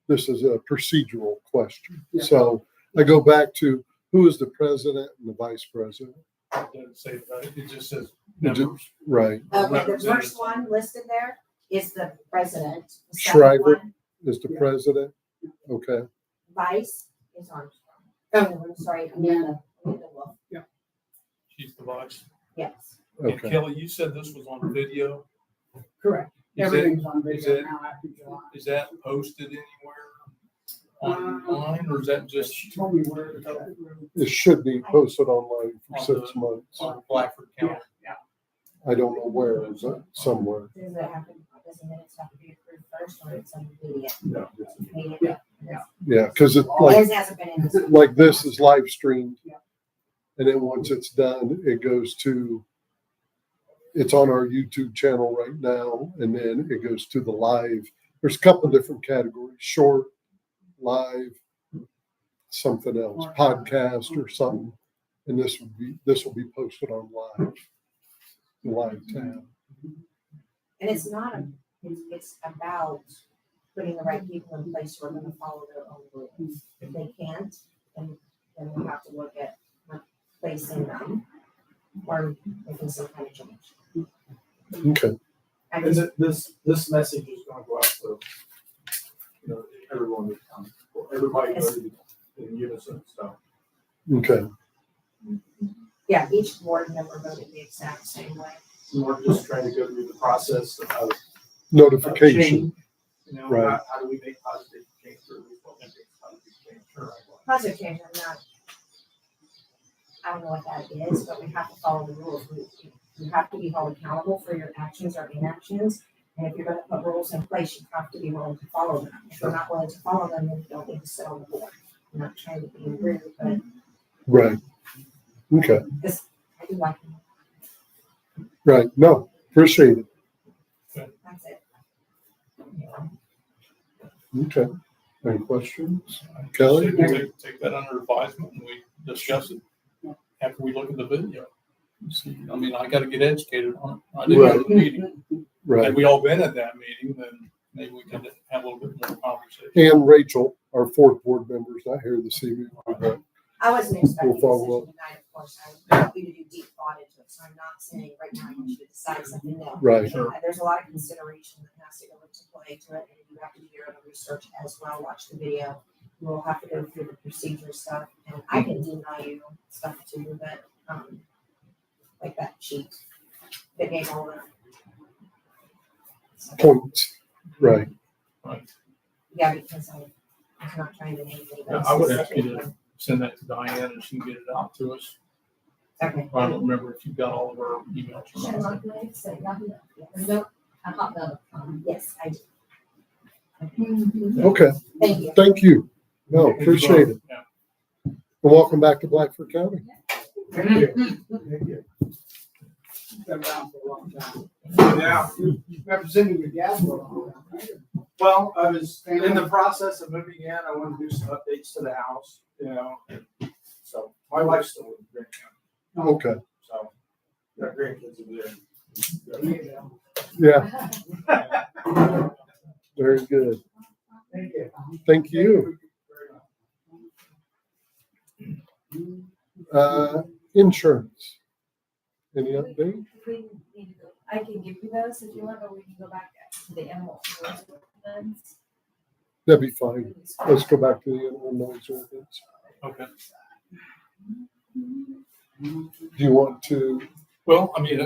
This is a procedural question. Yeah. So I go back to who is the president and the vice president? It doesn't say that, it just says It ju- members. Right. Okay, the Representatives. first one listed there is the president. The second Shriver. one, Is the Yeah. president? Okay. Vice is Armstrong. Oh, I'm sorry, Amanda Wolf, She's the vice. yes. And Okay. Kelly, you said this was on video. Correct. Is it- Everything's on is video it- now after July. Is that posted anywhere online, or is that just She told me where it's at. It should be posted online for 6 months. on Blackford County? Yeah, I don't know where, is it? Somewhere. Does it have to, does the minutes have to be approved first, or it's immediate? no, it's- Immediate? Yeah, because it's like, His hasn't been in this. like this is live streamed. Yeah. And then once it's done, it goes to, it's on our YouTube channel right now, and then it goes to the live. There's a couple of different categories, short, live, something else, podcast or something. And this will be posted on live tab. And it's not it's about putting the right people in place who are gonna follow their own rules. If they can't, then we have to look at replacing them or making some kind of change. Okay. I And just, this message is gonna go out to, everyone in town, everybody voted in unison, so. Okay. yeah, each board member voted the exact same way. We're just trying to go through the process of Notification. change. Right. How do we make positive change or what we make positive change? Sure, I will. Positive change, I don't know what that is, but we have to follow the rules. You have to be held accountable for your actions or inactions. And if you're gonna put rules in place, you have to be willing to follow them. If you're not willing to follow them, then you don't need to sit on the board. I'm not trying to be rude, but Right. Okay. I do like them. Right. No, appreciate it. That's it. Okay. Any questions? I just Kelly? say we take that under advisement and we discuss it after we look at the video. See, I mean, I gotta get educated on it. I didn't go to the meeting. Right. Had we all been at that meeting, then maybe we could have a little bit more conversation. And Rachel, our fourth board member, is not here this evening. but I wasn't expecting a We'll follow decision tonight, of course. I want you to do deep thought into it, so I'm not saying right now I want you to decide something. No. Right. Sure. There's a lot of consideration that has to go into play to it, and you have to do your own research as well, watch the video. We'll have to go through the procedure stuff, and I can deny you stuff too, but, like that sheet that gave all the. Points. Right. Yeah, because I'm not trying to name anybody. I would ask you specifically. to send that to Diane and she can get it out to us. Okay. I don't remember if you got all of our emails or not. Shamrock Lakes at Yahoo. Nope, I hopped out. Yes, I do. Okay, Thank you. thank you. No, appreciate it. Yeah. Well, welcome back to Blackford County. Thank you. Thank you. Been around for a long time. Yeah, Representing your dad for a long time, right? well, I was in the process of moving in. I wanted to do some updates to the house, So my wife's still in Grant County, Okay, so got grandkids over there. There you go. yeah, very good. Thank you. Thank you. Insurance. Any update? We need to go, I can give you those if you want, or we can go back to the animal. ordinance. That'd be fine. Let's go back to the animal noise ordinance. Okay. Do you want to, Well, I mean,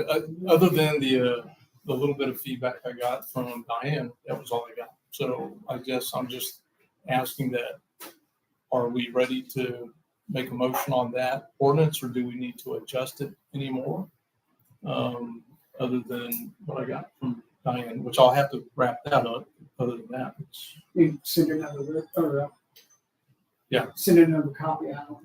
other than the little bit of feedback I got from Diane, that was all I got. So I guess I'm just asking that, are we ready to make a motion on that ordinance or do we need to adjust it anymore? Other than what I got from Diane, which I'll have to wrap that up. Other than that, it's, You send another, Yeah. Send another copy out.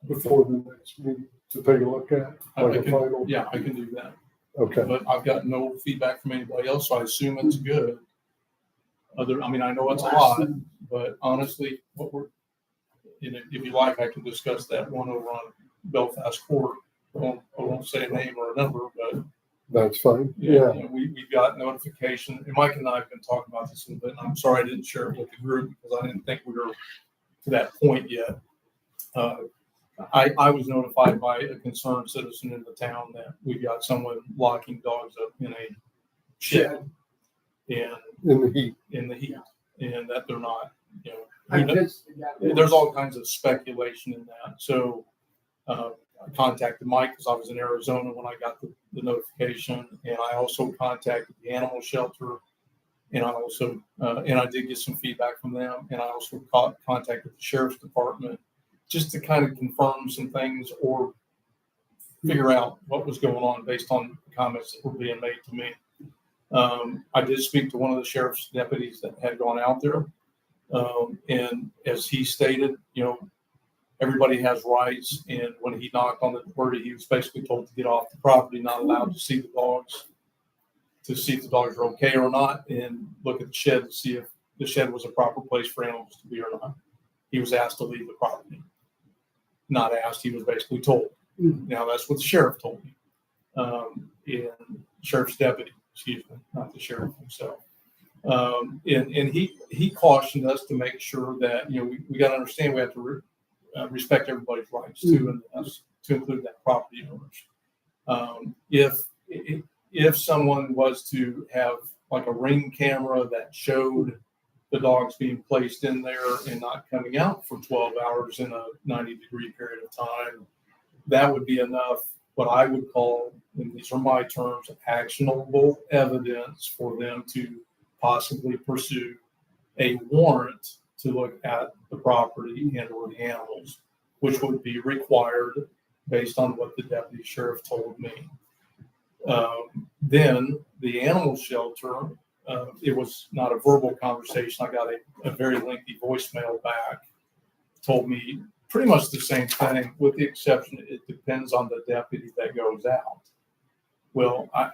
before the next meeting, to take a look at, I like a can, final? yeah, I can do that. Okay, But I've got no feedback from anybody else, so I assume it's good. I mean, I know it's a lot, but honestly, if you like, I can discuss that one over on Belfast Court. I won't say a name or a number, but that's fine. yeah, Yeah, we got notification, and Mike and I have been talking about this a little bit, and I'm sorry I didn't share it with the group because I didn't think we were to that point yet. I was notified by a concerned citizen in the town that we got someone locking dogs up in a shed and in the heat. in the heat, and that they're not, I who knows? visited that. There's all kinds of speculation in that. So I contacted Mike because I was in Arizona when I got the notification, and I also contacted the animal shelter, and I also and I did get some feedback from them, and I also contacted the sheriff's department just to kind of confirm some things or figure out what was going on based on the comments that were being made to me. I did speak to one of the sheriff's deputies that had gone out there. And as he stated, everybody has rights. And when he knocked on the door, he was basically told to get off the property, not allowed to see the dogs, to see if the dogs are okay or not, and look at the shed to see if the shed was a proper place for animals to be or not. He was asked to leave the property. Not asked, he was basically told. Now, that's what the sheriff told me. And sheriff's deputy, excuse me, not the sheriff himself. And he cautioned us to make sure that, we got to understand we have to respect everybody's rights too, and us to include that property owners. If someone was to have like a ring camera that showed the dogs being placed in there and not coming out for 12 hours in a 90-degree period of time, that would be enough, what I would call, and these are my terms, actionable evidence for them to possibly pursue a warrant to look at the property and or the animals, which would be required based on what the deputy sheriff told me. Then the animal shelter, it was not a verbal conversation. I got a very lengthy voicemail back, told me pretty much the same thing, with the exception it depends on the deputy that goes out. Well, I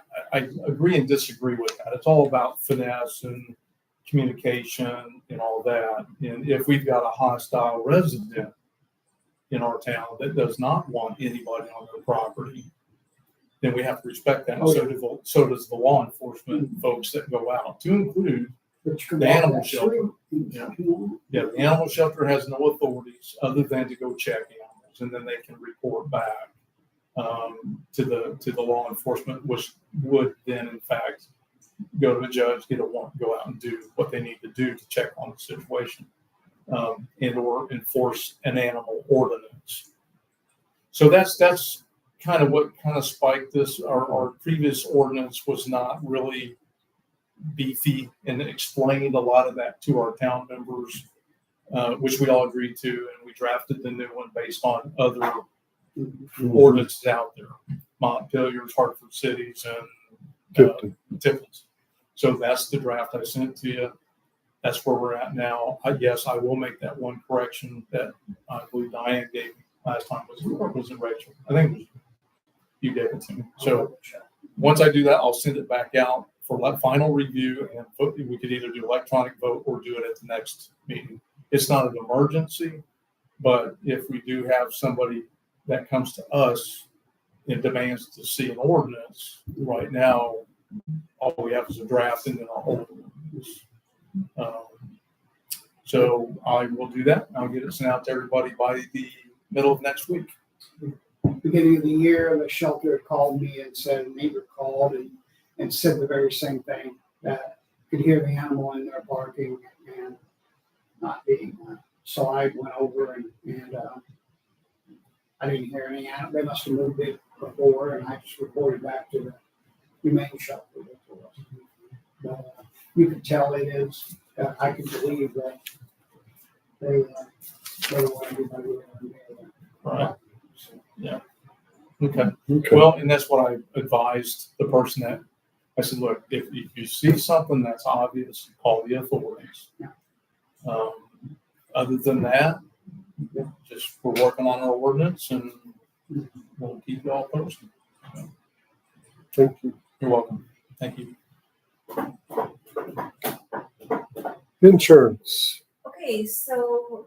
agree and disagree with that. It's all about finesse and communication and all that. And if we've got a hostile resident in our town that does not want anybody on their property, then we have to respect that. Oh, So does the law enforcement folks that go out, to include the animal shelter. Yeah, the animal shelter has no authorities other than to go check animals, and then they can report back to the law enforcement, which would then in fact go to the judge, get a warrant, go out and do what they need to do to check on the situation, and or enforce an animal ordinance. So that's kind of what kind of spiked this. Our previous ordinance was not really beefy and explained a lot of that to our town members, which we all agreed to, and we drafted the new one based on other ordinances out there, Montpelier's, Hartford Cities, and Tiffins. So that's the draft I sent to you. That's where we're at now. Yes, I will make that one correction that I believe Diane gave me last time. Was it Rachel? I think it was you gave it to me. So once I do that, I'll send it back out for final review, and we could either do electronic vote or do it at the next meeting. It's not an emergency, but if we do have somebody that comes to us and demands to see an ordinance, right now, all we have is a draft and then I'll hold it. So I will do that. I'll get it sent out to everybody by the middle of next week. Beginning of the year, the shelter called me and said, a neighbor called and said the very same thing, that could hear the animal in there barking and not being. So I went over and I didn't hear any animal. They must have moved it before, and I just reported back to the humane shelter. But you can tell it is. I can believe that they want everybody there. Right. Yeah. Okay. Okay. Well, and that's what I advised the person that I said, look, if you see something that's obvious, call the authorities. Yeah. Other than that, just we're working on our ordinance and we'll keep you all posted. Thank you. You're welcome. Thank you. Insurance. Okay, so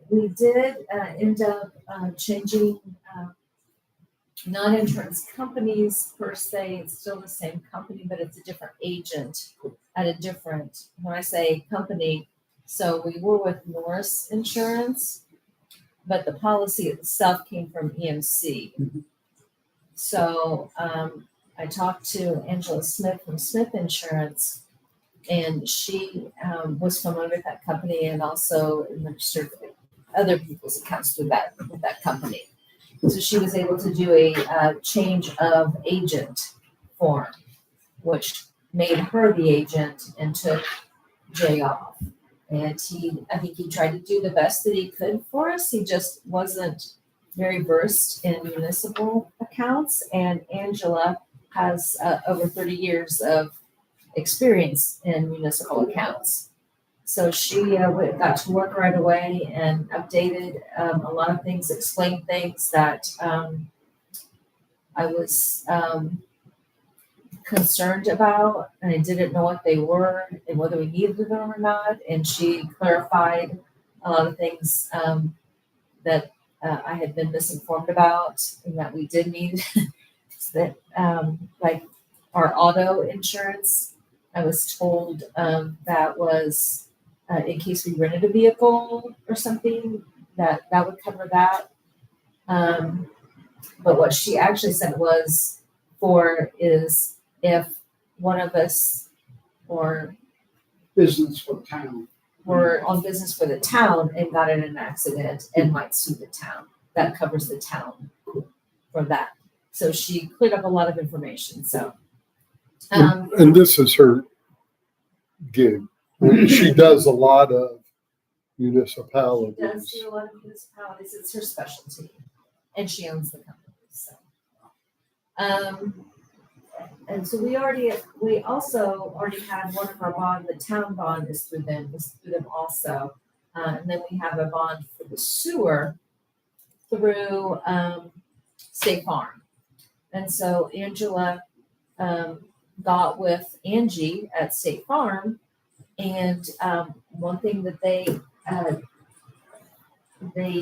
we did end up changing non-insurance companies per se. It's still the same company, but it's a different agent at a different, when I say company, so we were with Norris Insurance, but the policy itself came from EMC. So I talked to Angela Smith from Smith Insurance, and she was familiar with that company and also administered other people's accounts with that company. So she was able to do a change of agent form, which made her the agent and took Jay off. And I think he tried to do the best that he could for us. He just wasn't very versed in municipal accounts. And Angela has over 30 years of experience in municipal accounts. So she got to work right away and updated a lot of things, explained things that I was concerned about, and I didn't know what they were and whether we needed them or not. And she clarified a lot of things that I had been misinformed about and that we did need. That like our auto insurance, I was told that was in case we rented a vehicle or something, that would cover that. But what she actually said was is if one of us or Business for town. were on business for the town and got in an accident and might sue the town, that covers the town for that. So she cleared up a lot of information. So, And this is her gig. She does a lot of she does municipalities. do a lot of municipalities. It's her specialty, and she owns the company. So, and so we also already had one of our bond. The town bond is through them. Also, and then we have a bond for the sewer through State Farm. And so Angela got with Angie at State Farm, and one thing that they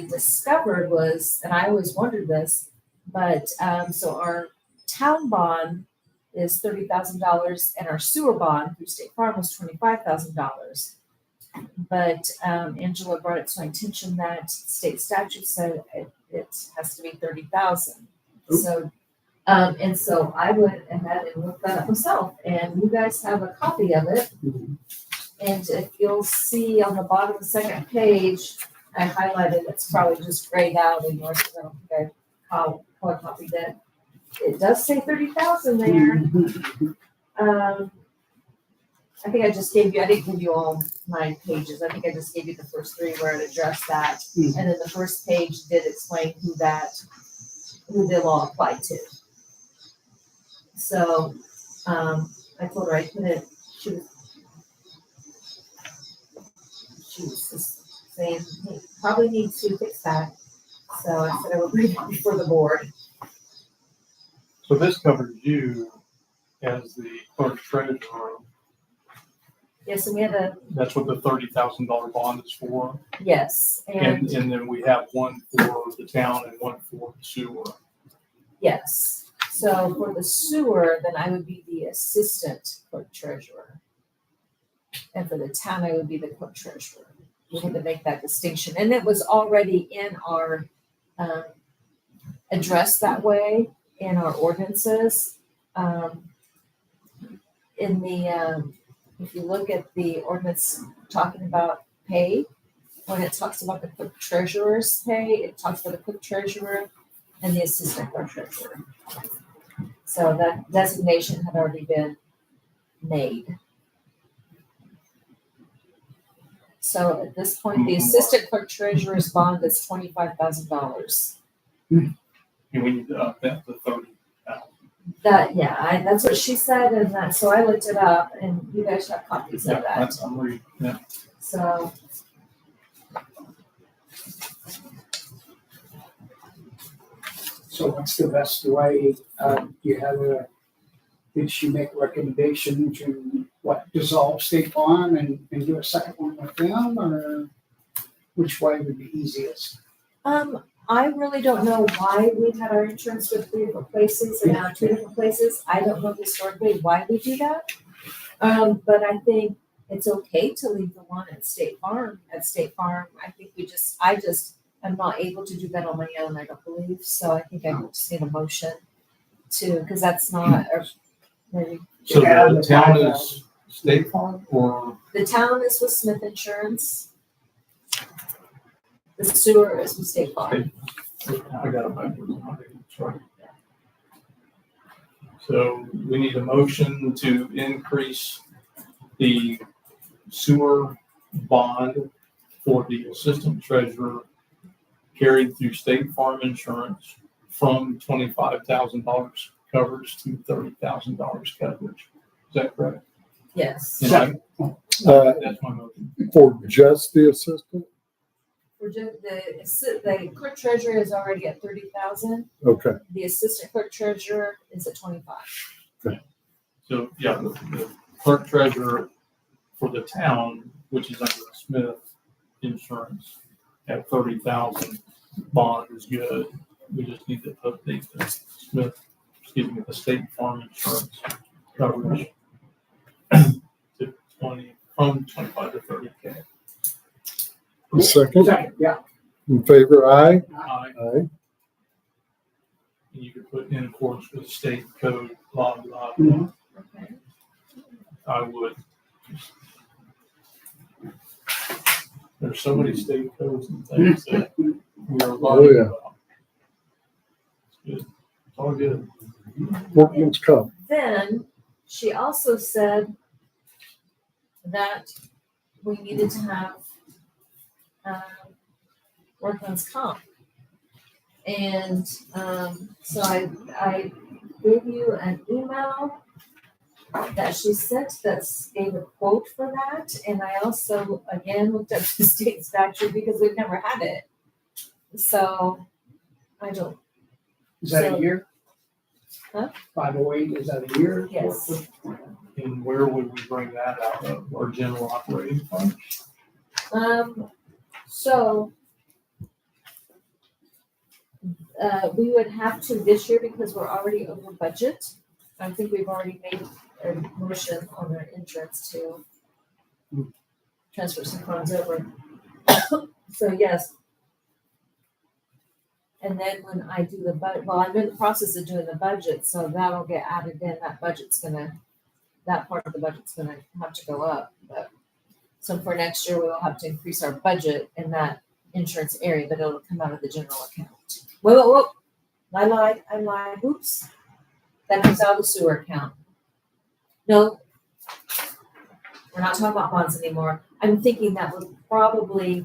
discovered was, and I always wondered this, but so our town bond is $30,000, and our sewer bond through State Farm was $25,000. But Angela brought it to my attention that state statute said it has to be $30,000. So. And so I went ahead and looked that up myself, and you guys have a copy of it. And if you'll see on the bottom of the second page, I highlighted, it's probably just grayed out in yours, because I don't think I color copied it. It does say 30,000 there. I think I just gave you, I didn't give you all 9 pages. I think I just gave you the first 3 where it addressed that. Mhm. And then the first page did explain who the law applied to. So, I told her I couldn't, she was just saying, hey, probably need to fix that. So I said I would bring it before the board. So this covers you as the clerk treasurer. Yes, and we have a, That's what the $30,000 bond is for. yes, And then we have one for the town and one for the sewer. yes. So for the sewer, then I would be the assistant clerk treasurer. And for the town, I would be the clerk treasurer. We had to make that distinction. And it was already in our, addressed that way in our ordinances. In the, if you look at the ordinance talking about pay, when it talks about the clerk treasurer's pay, it talks about the clerk treasurer and the assistant clerk treasurer. So that designation had already been made. So at this point, the assistant clerk treasurer's bond is $25,000. And we need to up that to 30,000. That, yeah, that's what she said, and that, so I looked it up, and you guys have copies Yeah, of that. that's, I'm reading, yeah. So, So what's the best way, you have did she make a recommendation to dissolve State Farm and do a second one with them, or which way would be easiest? I really don't know why we had our insurance with 3 different places and now 2 different places. I don't know historically why we do that. But I think it's okay to leave the one at State Farm. At State Farm, I think I'm not able to do that on my own, I don't believe. So I think I just need a motion to, because that's not, maybe. So Yeah, the the town 5,000. is State Farm or? The town is with Smith Insurance. The sewer is with State Farm. I got it backwards. That's right. So we need a motion to increase the sewer bond for the assistant treasurer carried through State Farm Insurance from $25,000 coverage to $30,000 coverage. Is that correct? Yes. And I- Uh, That's my motion. For just the assistant? We're just, the clerk treasurer is already at 30,000. Okay, The assistant clerk treasurer is at 25. So, yeah, the clerk treasurer for the town, which is under Smith Insurance, at 30,000 bond is good. We just need to update the State Farm Insurance coverage to 20, from 25 to 30K. second, Second, yeah. in favor, aye? Aye. Aye. And you could put in accordance with state code, blah, blah, blah. Mhm. Okay. I would. There's so many state codes and things that we are learning yeah. about. It's good. It's all good. Workman's comp. Then she also said that we needed to have workman's comp. And so I gave you an email that she sent that gave a quote for that. And I also, again, looked up the state statute because we've never had it. So I don't, Is that So- a year? Huh? 508, is that a year? yes. And where would we bring that out of? Our general operating fund? So we would have to this year because we're already over budget. I think we've already made a motion on our insurance to transfer some funds over. So yes. And then when I do the well, I'm in the process of doing the budget, so that'll get added in. That part of the budget's gonna have to go up. But so for next year, we'll have to increase our budget in that insurance area, but it'll come out of the general account. Whoa. I lied. Oops. That comes out of the sewer account. No. We're not talking about bonds anymore. I'm thinking that would probably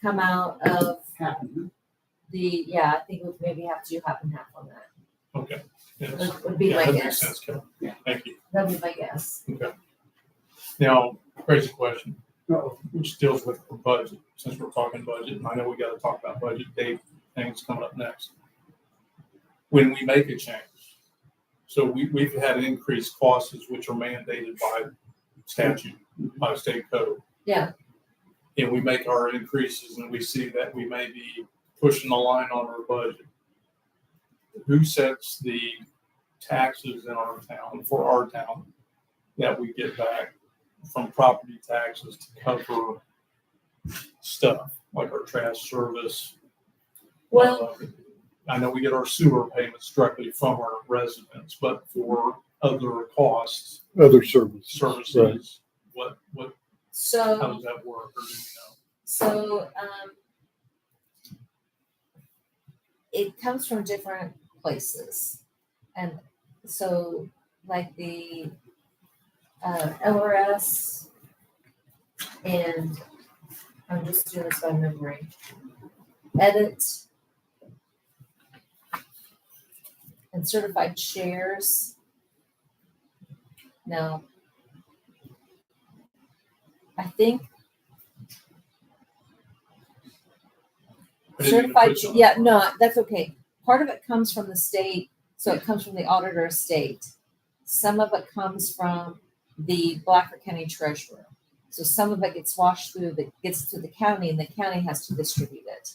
come out of Happened. I think we maybe have to do half and half on that. Okay. Yes. Would be Yeah, my that makes guess. sense, Kelly. Yeah. Thank you. That'd be my guess. Okay. Now, crazy question, No, which deals with the budget, since we're talking budget, and I know we gotta talk about budget date, things coming up next. When we make a change, so we've had increased costs which are mandated by statute, by state code. Yeah. And we make our increases and we see that we may be pushing the line on our budget. Who sets the taxes in our town, for our town, that we get back from property taxes to cover stuff like our trash service? Well, I know we get our sewer payments directly from our residents, but for other costs, Other services. services, what, how so, does that work, or do you know? so, it comes from different places. And so like the, LRS and I'm just doing this by memory. Edit and certified shares. No. I think I didn't mean to certified, put you on the yeah, spot. no, that's okay. Part of it comes from the state, so it comes from the auditor of state. Some of it comes from the Blackford County Treasurer. So some of it gets washed through, that gets to the county, and the county has to distribute it.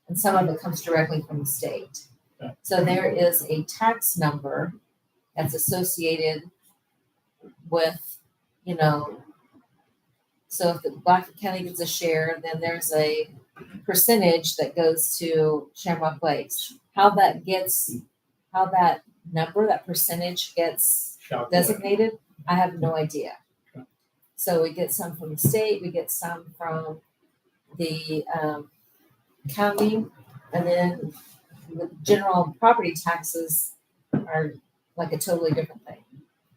And some of it comes directly from the state. Okay. So there is a tax number that's associated with, you know, so if the Blackford County gets a share, then there's a percentage that goes to Shamrock Lakes. How that number, that percentage gets Calculate. designated, I have no idea. Okay. So we get some from the state, we get some from the county, and then the general property taxes are like a totally different thing.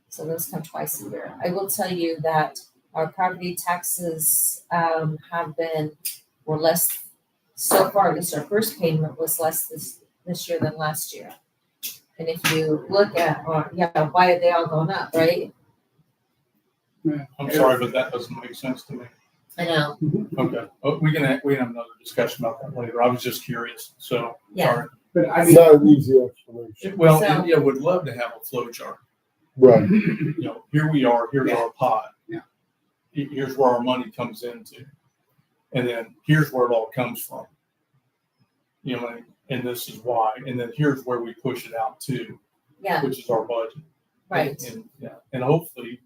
So those come twice a year. I will tell you that our property taxes were less so far. This our first payment was less this year than last year. And if you look at, why have they all gone up, right? I'm sorry, but that doesn't make sense to me. I know. Okay, we can have another discussion about that later. I was just curious, so. Yeah. sorry. but I It's mean, not an easy explanation. Well, So- yeah, would love to have a flow chart. Right. You know, here we are, here's our pot. Yeah. Here's where our money comes into. And then here's where it all comes from. You know, and this is why. And then here's where we push it out to, Yeah, which is our budget. right. And hopefully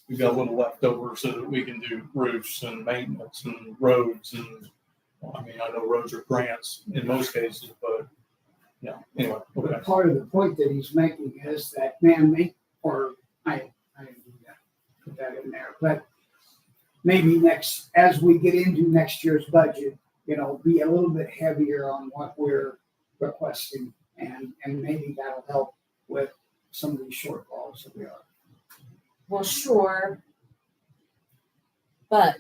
we've got a little left over so that we can do roofs and maintenance and roads and, well, I mean, I know roads are grants in most cases, but yeah, anyway, okay. but part of the point that he's making is that I didn't do that, put that in there, but maybe as we get into next year's budget, be a little bit heavier on what we're requesting, and maybe that'll help with some of these shortfalls that we are. Well, sure. But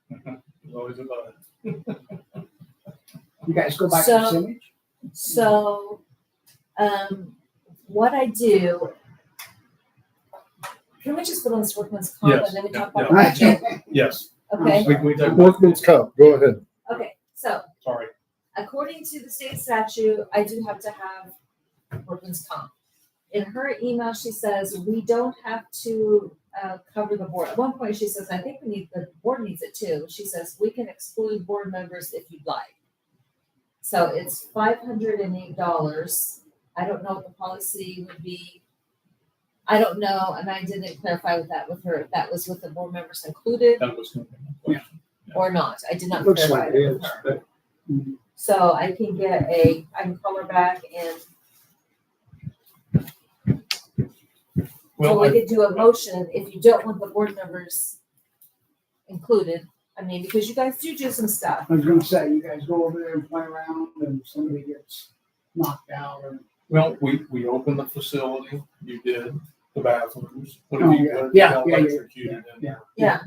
There's always a but. You guys go back So- to percentage? so, what I do, can we just put on this workman's comp Yes, and then we yeah, talk about the budget? Yes, Okay, we talk about- Workman's comp, go ahead. okay, so Sorry. according to the state statute, I do have to have workman's comp. In her email, she says, we don't have to cover the board. At one point, she says, I think the board needs it too. She says, we can exclude board members if you'd like. So it's $508. I don't know what the policy would be. I don't know, and I didn't clarify with her, if that was with the board members included That was gonna be my question. or not. I did not Looks clarify like it it with is, her. but So I can call her back and Well, so we I- could do a motion if you don't want the board members included. I mean, because you guys do some stuff. I was gonna say, you guys go over there and play around and somebody gets knocked out or. well, we opened the facility, you did, the bathrooms. What Oh, have you yeah. got Yeah, yeah, yeah, electrocuted in there? Yeah.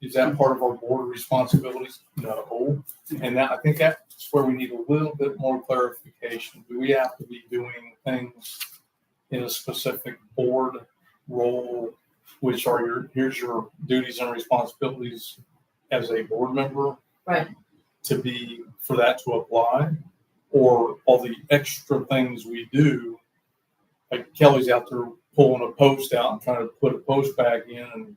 Is that part of our board responsibilities? No. And that, I think that's where we need a little bit more clarification. Do we have to be doing things in a specific board role, which are here's your duties and responsibilities as a board member? Right. For that to apply? Or all the extra things we do, like Kelly's out there pulling a post out and trying to put a post back in, and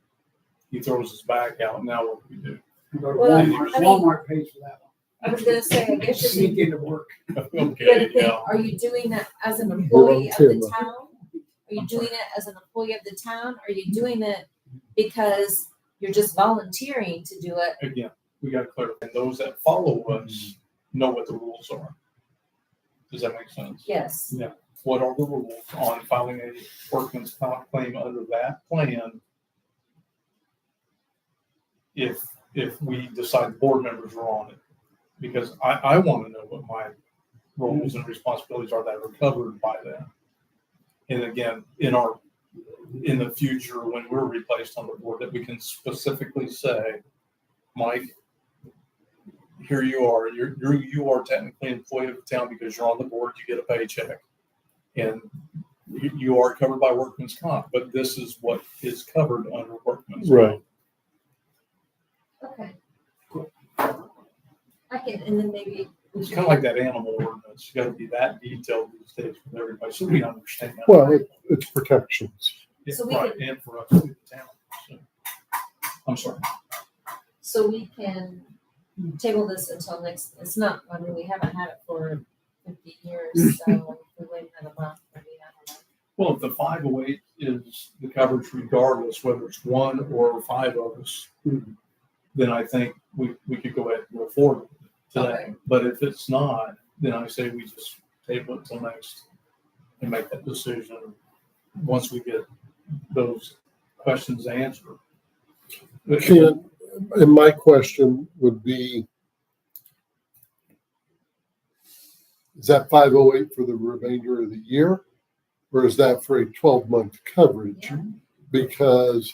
he throws his back out. Now what do we do? Go to Well, Walmart. I mean- Walmart pays for that I was gonna say, I one. guess you're Sneak into work. the Okay, thing, yeah. are you doing that as an employee of Tim. the town? Are you doing it as an employee of the town? Are you doing it because you're just volunteering to do it? Again, we got to clarify. And those that follow us know what the rules are. Does that make sense? Yes. What are the rules on filing a workman's comp claim under that plan? If we decide board members are on it, because I want to know what my roles and responsibilities are that are covered by that. And again, in the future, when we're replaced on the board, that we can specifically say, Mike, here you are, you are technically an employee of the town because you're on the board, you get a paycheck. And you are covered by workman's comp, but this is what is covered under workman's comp. Right. Okay. I can, and then maybe. we It's can- kind of like that animal ordinance. You gotta be that detailed these days with everybody, so we understand. Well, it's protections. Yeah, So we right, can- and for us, to the town. So, I'm sorry. So we can table this until next, it's not, I mean, we haven't had it for 50 years, so if we wait another month, maybe, I don't know. Well, if the 508 is the coverage regardless, whether it's one or five of us, then I think we could go ahead and go forward today. Okay. But if it's not, then I say we just table it till next and make that decision once we get those questions answered. Ken, and my question would be, is that 508 for the remainder of the year? Or is that for a 12-month coverage? Yeah. Because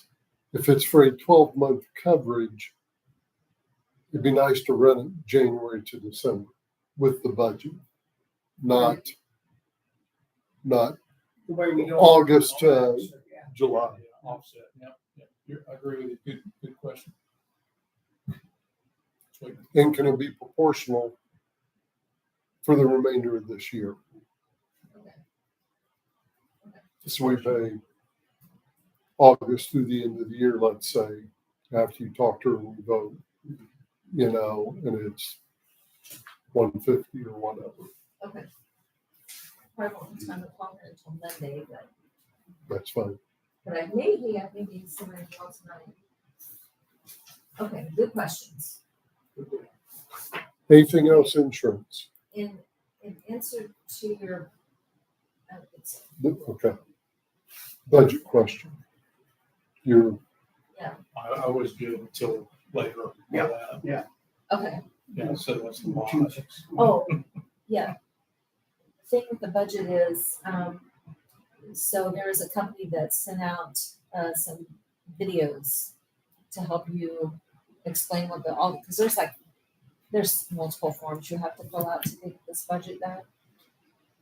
if it's for a 12-month coverage, it'd be nice to run it January to December with the budget, not The way we go. August to Yeah. July. Yeah, offset, yeah. I agree with you. Good question. Sweet. And can it be proportional for the remainder of this year? Okay. So we pay August through the end of the year, let's say, after you talk to her and we vote, and it's 150 or whatever. Okay. Probably won't have time to call her until Monday, That's fine. but I maybe somebody else tonight. Okay, good questions. Anything else insurance? In answer to your, it's, Okay. Budget question. You're, I was good until later. Yeah. okay, Yeah, so that's the law. oh, yeah. Thing with the budget is, so there is a company that sent out, some videos to help you explain what because there's multiple forms you have to fill out to get this budget done.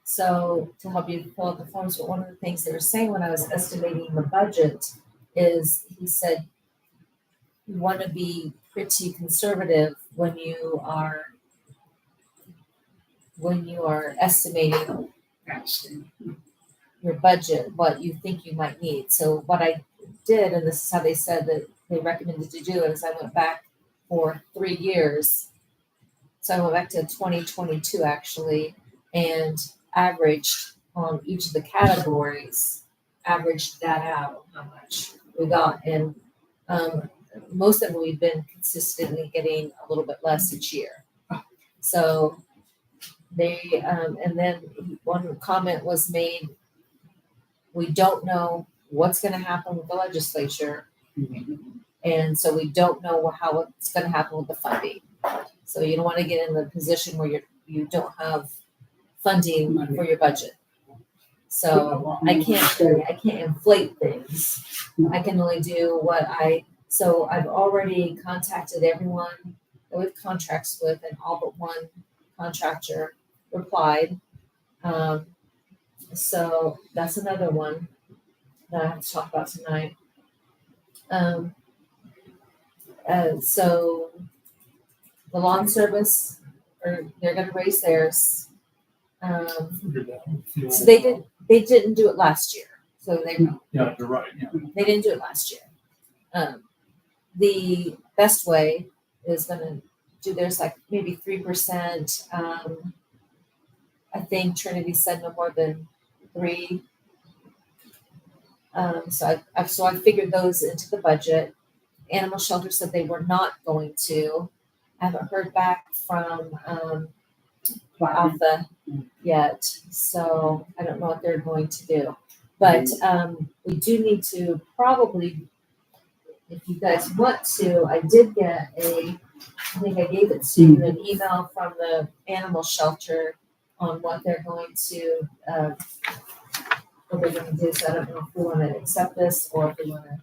So to help you fill out the forms, but one of the things they were saying when I was estimating the budget is, he said, you want to be pretty conservative when you are estimating your budget, what you think you might need. So what I did, and this is how they said that they recommended to do it, is I went back for 3 years. So I went back to 2022 actually, and averaged on each of the categories, averaged that out, how much we got. And most of it we've been consistently getting a little bit less each year. So they, and then one comment was made, we don't know what's going to happen with the legislature. And so we don't know how it's going to happen with the funding. So you don't want to get in the position where you don't have funding for your budget. So I can't inflate things. I can only do what I So I've already contacted everyone that we have contracts with, and all but one contractor replied. So that's another one that I have to talk about tonight. So the lawn service, they're gonna raise theirs. Figured that with fuel. So they didn't do it last year, so Yeah, you're right, yeah. they didn't do it last year. The Best Way is gonna do theirs like maybe 3%. I think Trinity said no more than 3. So I figured those into the budget. Animal Shelter said they were not going to. I haven't heard back from Alpha yet, so I don't know what they're going to do. But we do need to probably, if you guys want to, I did get I think I gave it to you, an email from the animal shelter on what they're going to, what they're gonna do. So I don't know if we wanna accept this or if we wanna.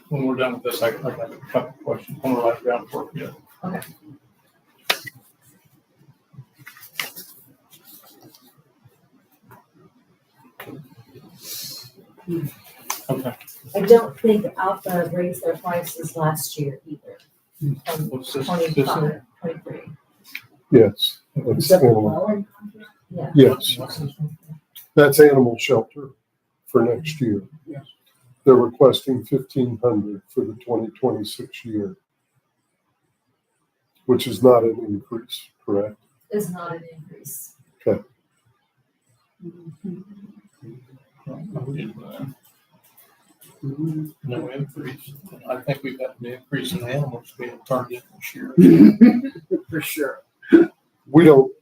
When we're done with this, I got a couple of questions. I'm gonna write it down for you. Okay. Okay. I don't think Alpha raised their prices last year either. From What's this? 25, 23. Yes. Is That's that the animal, following? Yeah. yes, What's this one? that's animal shelter for next year. Yes. They're requesting 1,500 for the 2026 year, which is not an increase, correct? Is not an increase. No increase. I think we've got an increase in animals being turned in this year. For sure. We don't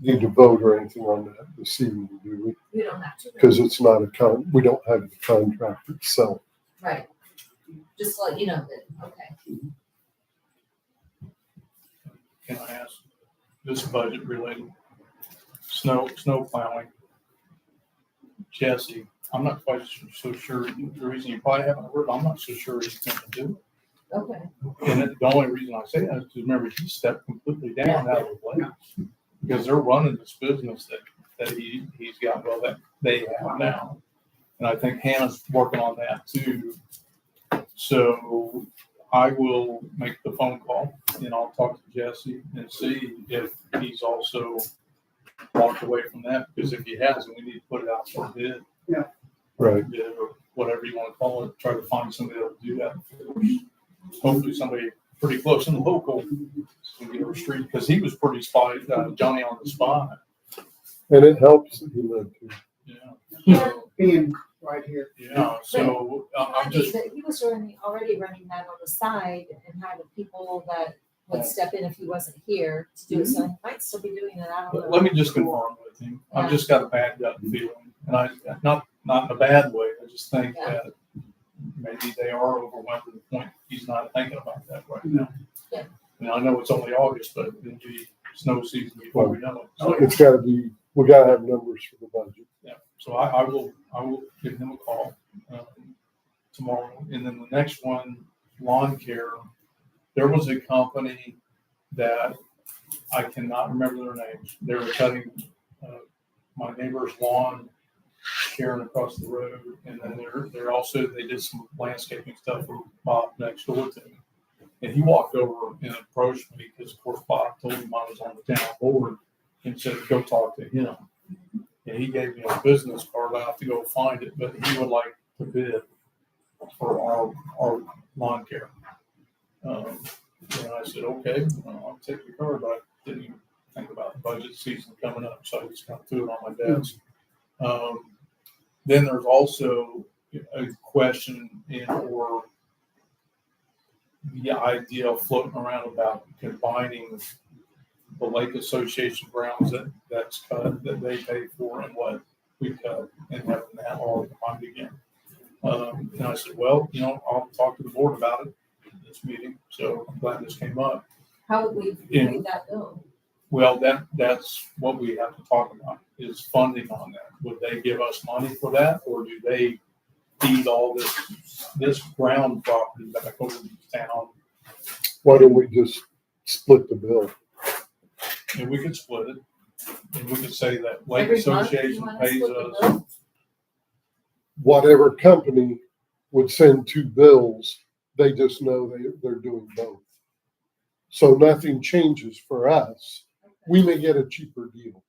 need to vote or anything on that this evening, do we? We don't have to. Because it's not we don't have the contract itself. Right. Just to let you know that, okay. Can I ask, this budget related, snow plowing? Jesse, I'm not quite so sure, the reason you probably haven't heard, I'm not so sure he's gonna do Okay. it. And the only reason I say that is because remember, he stepped completely down out of the way. Because they're running this business that he's got, well, that they have now. And I think Hannah's working on that too. So I will make the phone call and I'll talk to Jesse and see if he's also walked away from that, because if he hasn't, we need to put it out for a bid. Right. Bid or whatever you want to call it, try to find somebody that'll do that for us. Hopefully somebody pretty close and local can get our street, because he was pretty Johnny on the spot. And it helps that he lived here. Yeah. Being right here. Yeah, so I'm just, But he was already running that on the side and having people that would step in if he wasn't here to do it. So he might still be doing it. I don't know. let me just confirm with him. I've just got a bad gut feeling, and I, not in a bad way, I just think Yeah. that maybe they are overwhelmed to the point he's not thinking about that right now. Yeah. And I know it's only August, but it'll be snow season before we know it. So, It's gotta be, we gotta have numbers for the budget. yeah, so I will give him a call tomorrow. And then the next one, lawn care. There was a company that I cannot remember their names. They were cutting my neighbor's lawn, Karen across the road, and then they're also, they did some landscaping stuff for Bob next door to me. And he walked over and approached me because, of course, Bob told him I was on the town board and said, go talk to him. And he gave me a business card. I have to go find it, but he would like to bid for our lawn care. And I said, okay, I'll take your card, but I didn't even think about the budget season coming up, so I just kind of threw it on my desk. Then there's also a question or the idea floating around about combining the Lake Association grounds that's cut, that they pay for, and what we cut, and having that all combined again. And I said, well, I'll talk to the board about it in this meeting. So I'm glad this came up. How would we Yeah. make that go? Well, that's what we have to talk about, is funding on that. Would they give us money for that, or do they deed all this ground property back over to town. Why don't we just split the bill? And we could split it. And we could say that Lake Every month you Association wanna pays split the us. bill? Whatever company would send two bills, they just know they're doing both. So nothing changes for us. We may get a cheaper deal,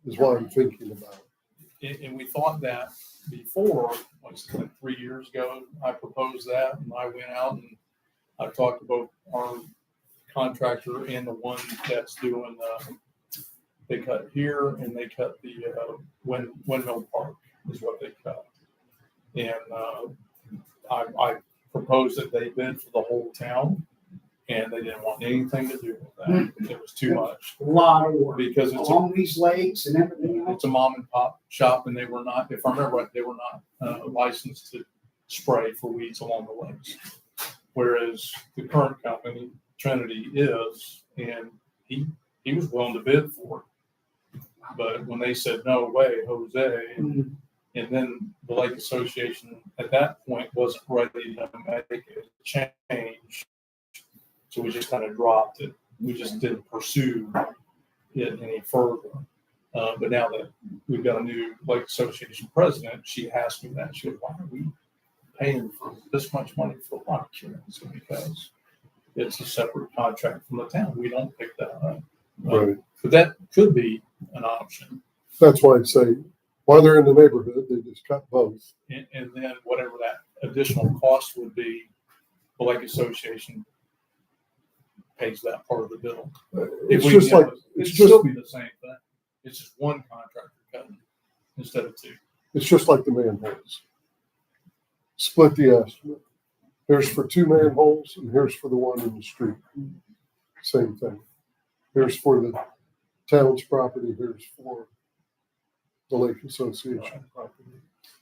is what I'm thinking about. And we thought that before, what's it, like 3 years ago, I proposed that and I went out and I talked to both our contractor and the one that's doing, they cut here and they cut the, Windmill Park is what they cut. And, I proposed that they bid for the whole town and they didn't want anything to do with that. It was too much A lot of work. because Along these lakes and everything else. it's a mom and pop shop and they were not, if I remember right, they were not licensed to spray for weeds along the lakes. Whereas the current company, Trinity, is, and he was willing to bid for it. But when they said, no way, Jose, and then the Lake Association at that point wasn't ready to make a change. So we just kind of dropped it. We just didn't pursue it any further. But now that we've got a new Lake Association president, she asked me that. She goes, why are we paying for this much money for water clearance? Because it's a separate contract from the town. We don't pick that up. Right. But that could be an option. That's why I say, while they're in the neighborhood, they just cut both. And then whatever that additional cost would be, the Lake Association pays that part of the bill. It's we just get like, it, it's it'd just, still be the same thing. It's just one contractor cutting instead of two. it's just like the manholes. Split the estimate. Here's for 2 manholes and here's for the one in the street. Same thing. Here's for the town's property, here's for the Lake Association property.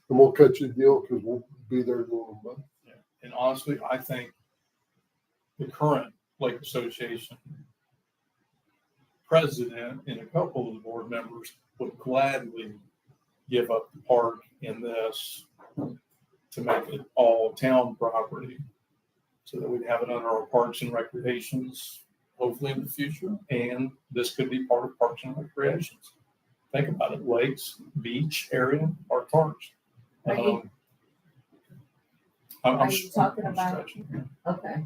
And we'll cut you a deal because we'll be there doing them both. And honestly, I think the current Lake Association president and a couple of the board members would gladly give up the park in this to make it all town property so that we'd have it under our parks and recreations, hopefully in the future. And this could be part of parks and recreations. Think about it, lakes, beach area, or parks. Are you- I'm Are you talking I'm about- stretching here. Okay,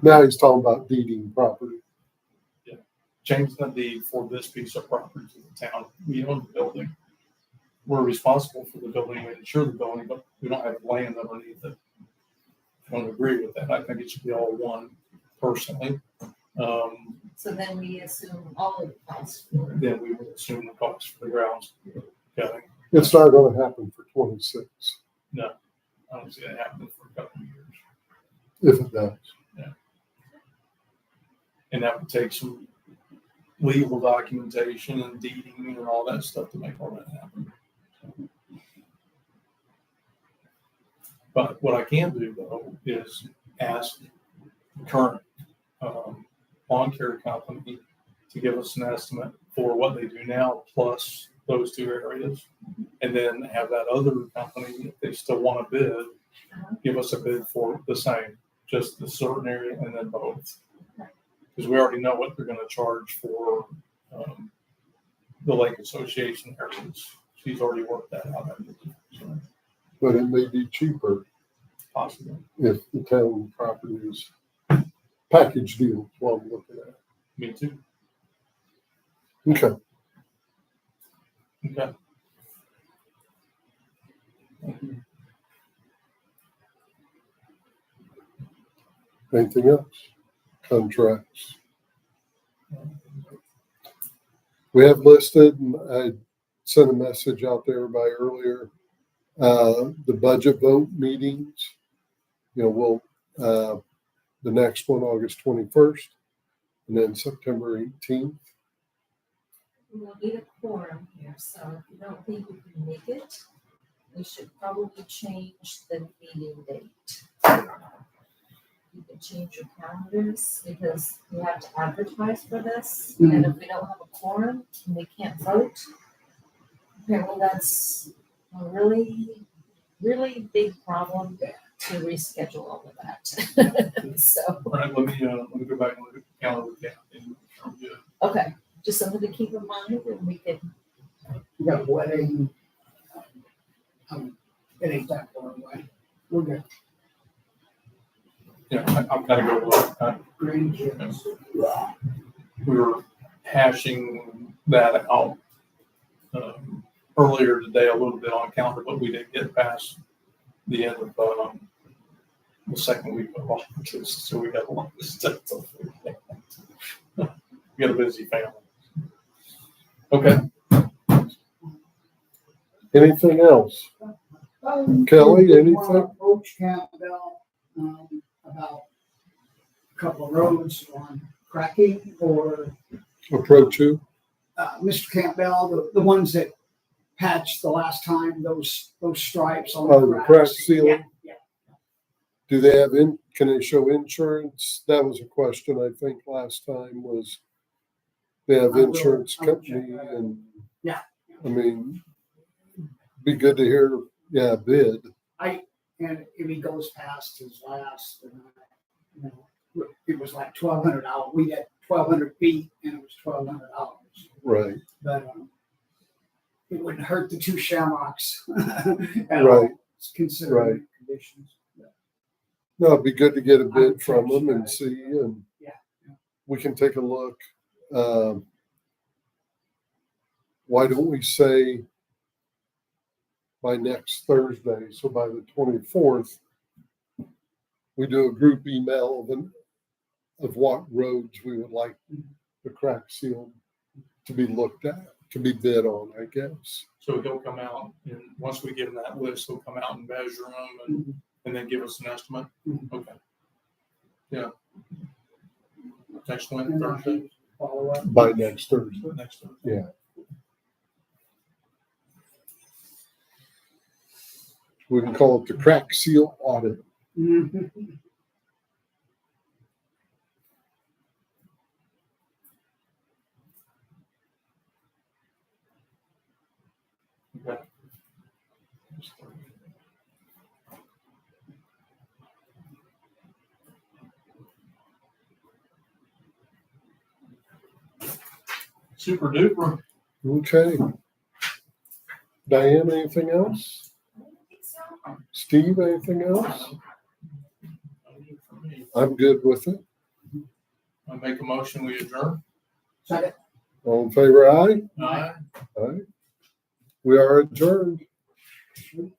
Now he's talking about deeding property. Change the deed for this piece of property to the town. We own the building. We're responsible for the building, we insure the building, but we don't have land underneath it. I don't agree with that. I think it should be all one personally. so then we assume all of the costs for it. Then we would assume the cost for the grounds cutting. It's not gonna happen for 26, I don't see that happening for a couple of years. if it does. And that would take some legal documentation and deeding and all that stuff to make all that happen. But what I can do though is ask the current lawn care company to give us an estimate for what they do now plus those two areas. And then have that other company, if they still want to bid, give us a bid for the same, just the certain area and then both. Because we already know what they're going to charge for the Lake Association areas. She's already worked that out. So, But it may be cheaper possibly. if the town property is package deal, is what I'm looking at. Me too. Okay, Okay. Thank you. anything else? Contracts. We have listed, and I sent a message out to everybody earlier, the budget vote meetings. We'll, the next one, August 21st, and then September 18th. We'll need a quorum here, so if you don't think we can make it, we should probably change the meeting date. You can change your calendars because we have to advertise for this, and if we don't have a quorum and we can't vote, okay, well, that's really really big problem to reschedule all of that. So, All right, let me go back and look at the calendar. Yeah, and I'm good. okay, just something to keep in mind and we can, We got a wedding. It ain't that far away. We're good. Yeah, I've got to go look. Grandkids. We were hashing that out earlier today a little bit on calendar, but we didn't get past the end of the second week of August, so we got a lot of stuff. We got a busy family. Okay. Anything else? Kelly, We want to anything? approach Campbell, about a couple of roads on cracking or, Approach you? Mr. Campbell, the ones that patched the last time, those stripes on Oh, the the cracks. crack sealing? Yeah, Do they have can they show insurance? That was a question I think last time was they have I will- insurance I will check company that out. and. Yeah. I mean, be good to hear, bid. And if he goes past his last, it was like $1,200. We had 1,200 feet and it was $1,200. Right, But it wouldn't hurt the two shamrocks at right. all, considering the conditions. No, it'd be good to get a I would bid from check them and that. see, and Yeah, yeah. we can take a look. Why don't we say by next Thursday, so by the 24th, we do a group email of what roads we would like the crack seal to be looked at, to be bid on, I guess. So he'll come out, and once we give him that list, he'll come out and measure them and then give us an estimate? Mhm. Okay. Yeah. Next Wednesday, And Thursday, follow up. By next Thursday. next Thursday. Yeah. We can call it the crack seal audit. Mhm. Okay. Super duper. Okay. Diane, anything else? I don't think so. Steve, anything else? I'm good with it. I make a motion, we adjourn. Second. All in favor, aye? Aye. Aye. We are adjourned. Sweet.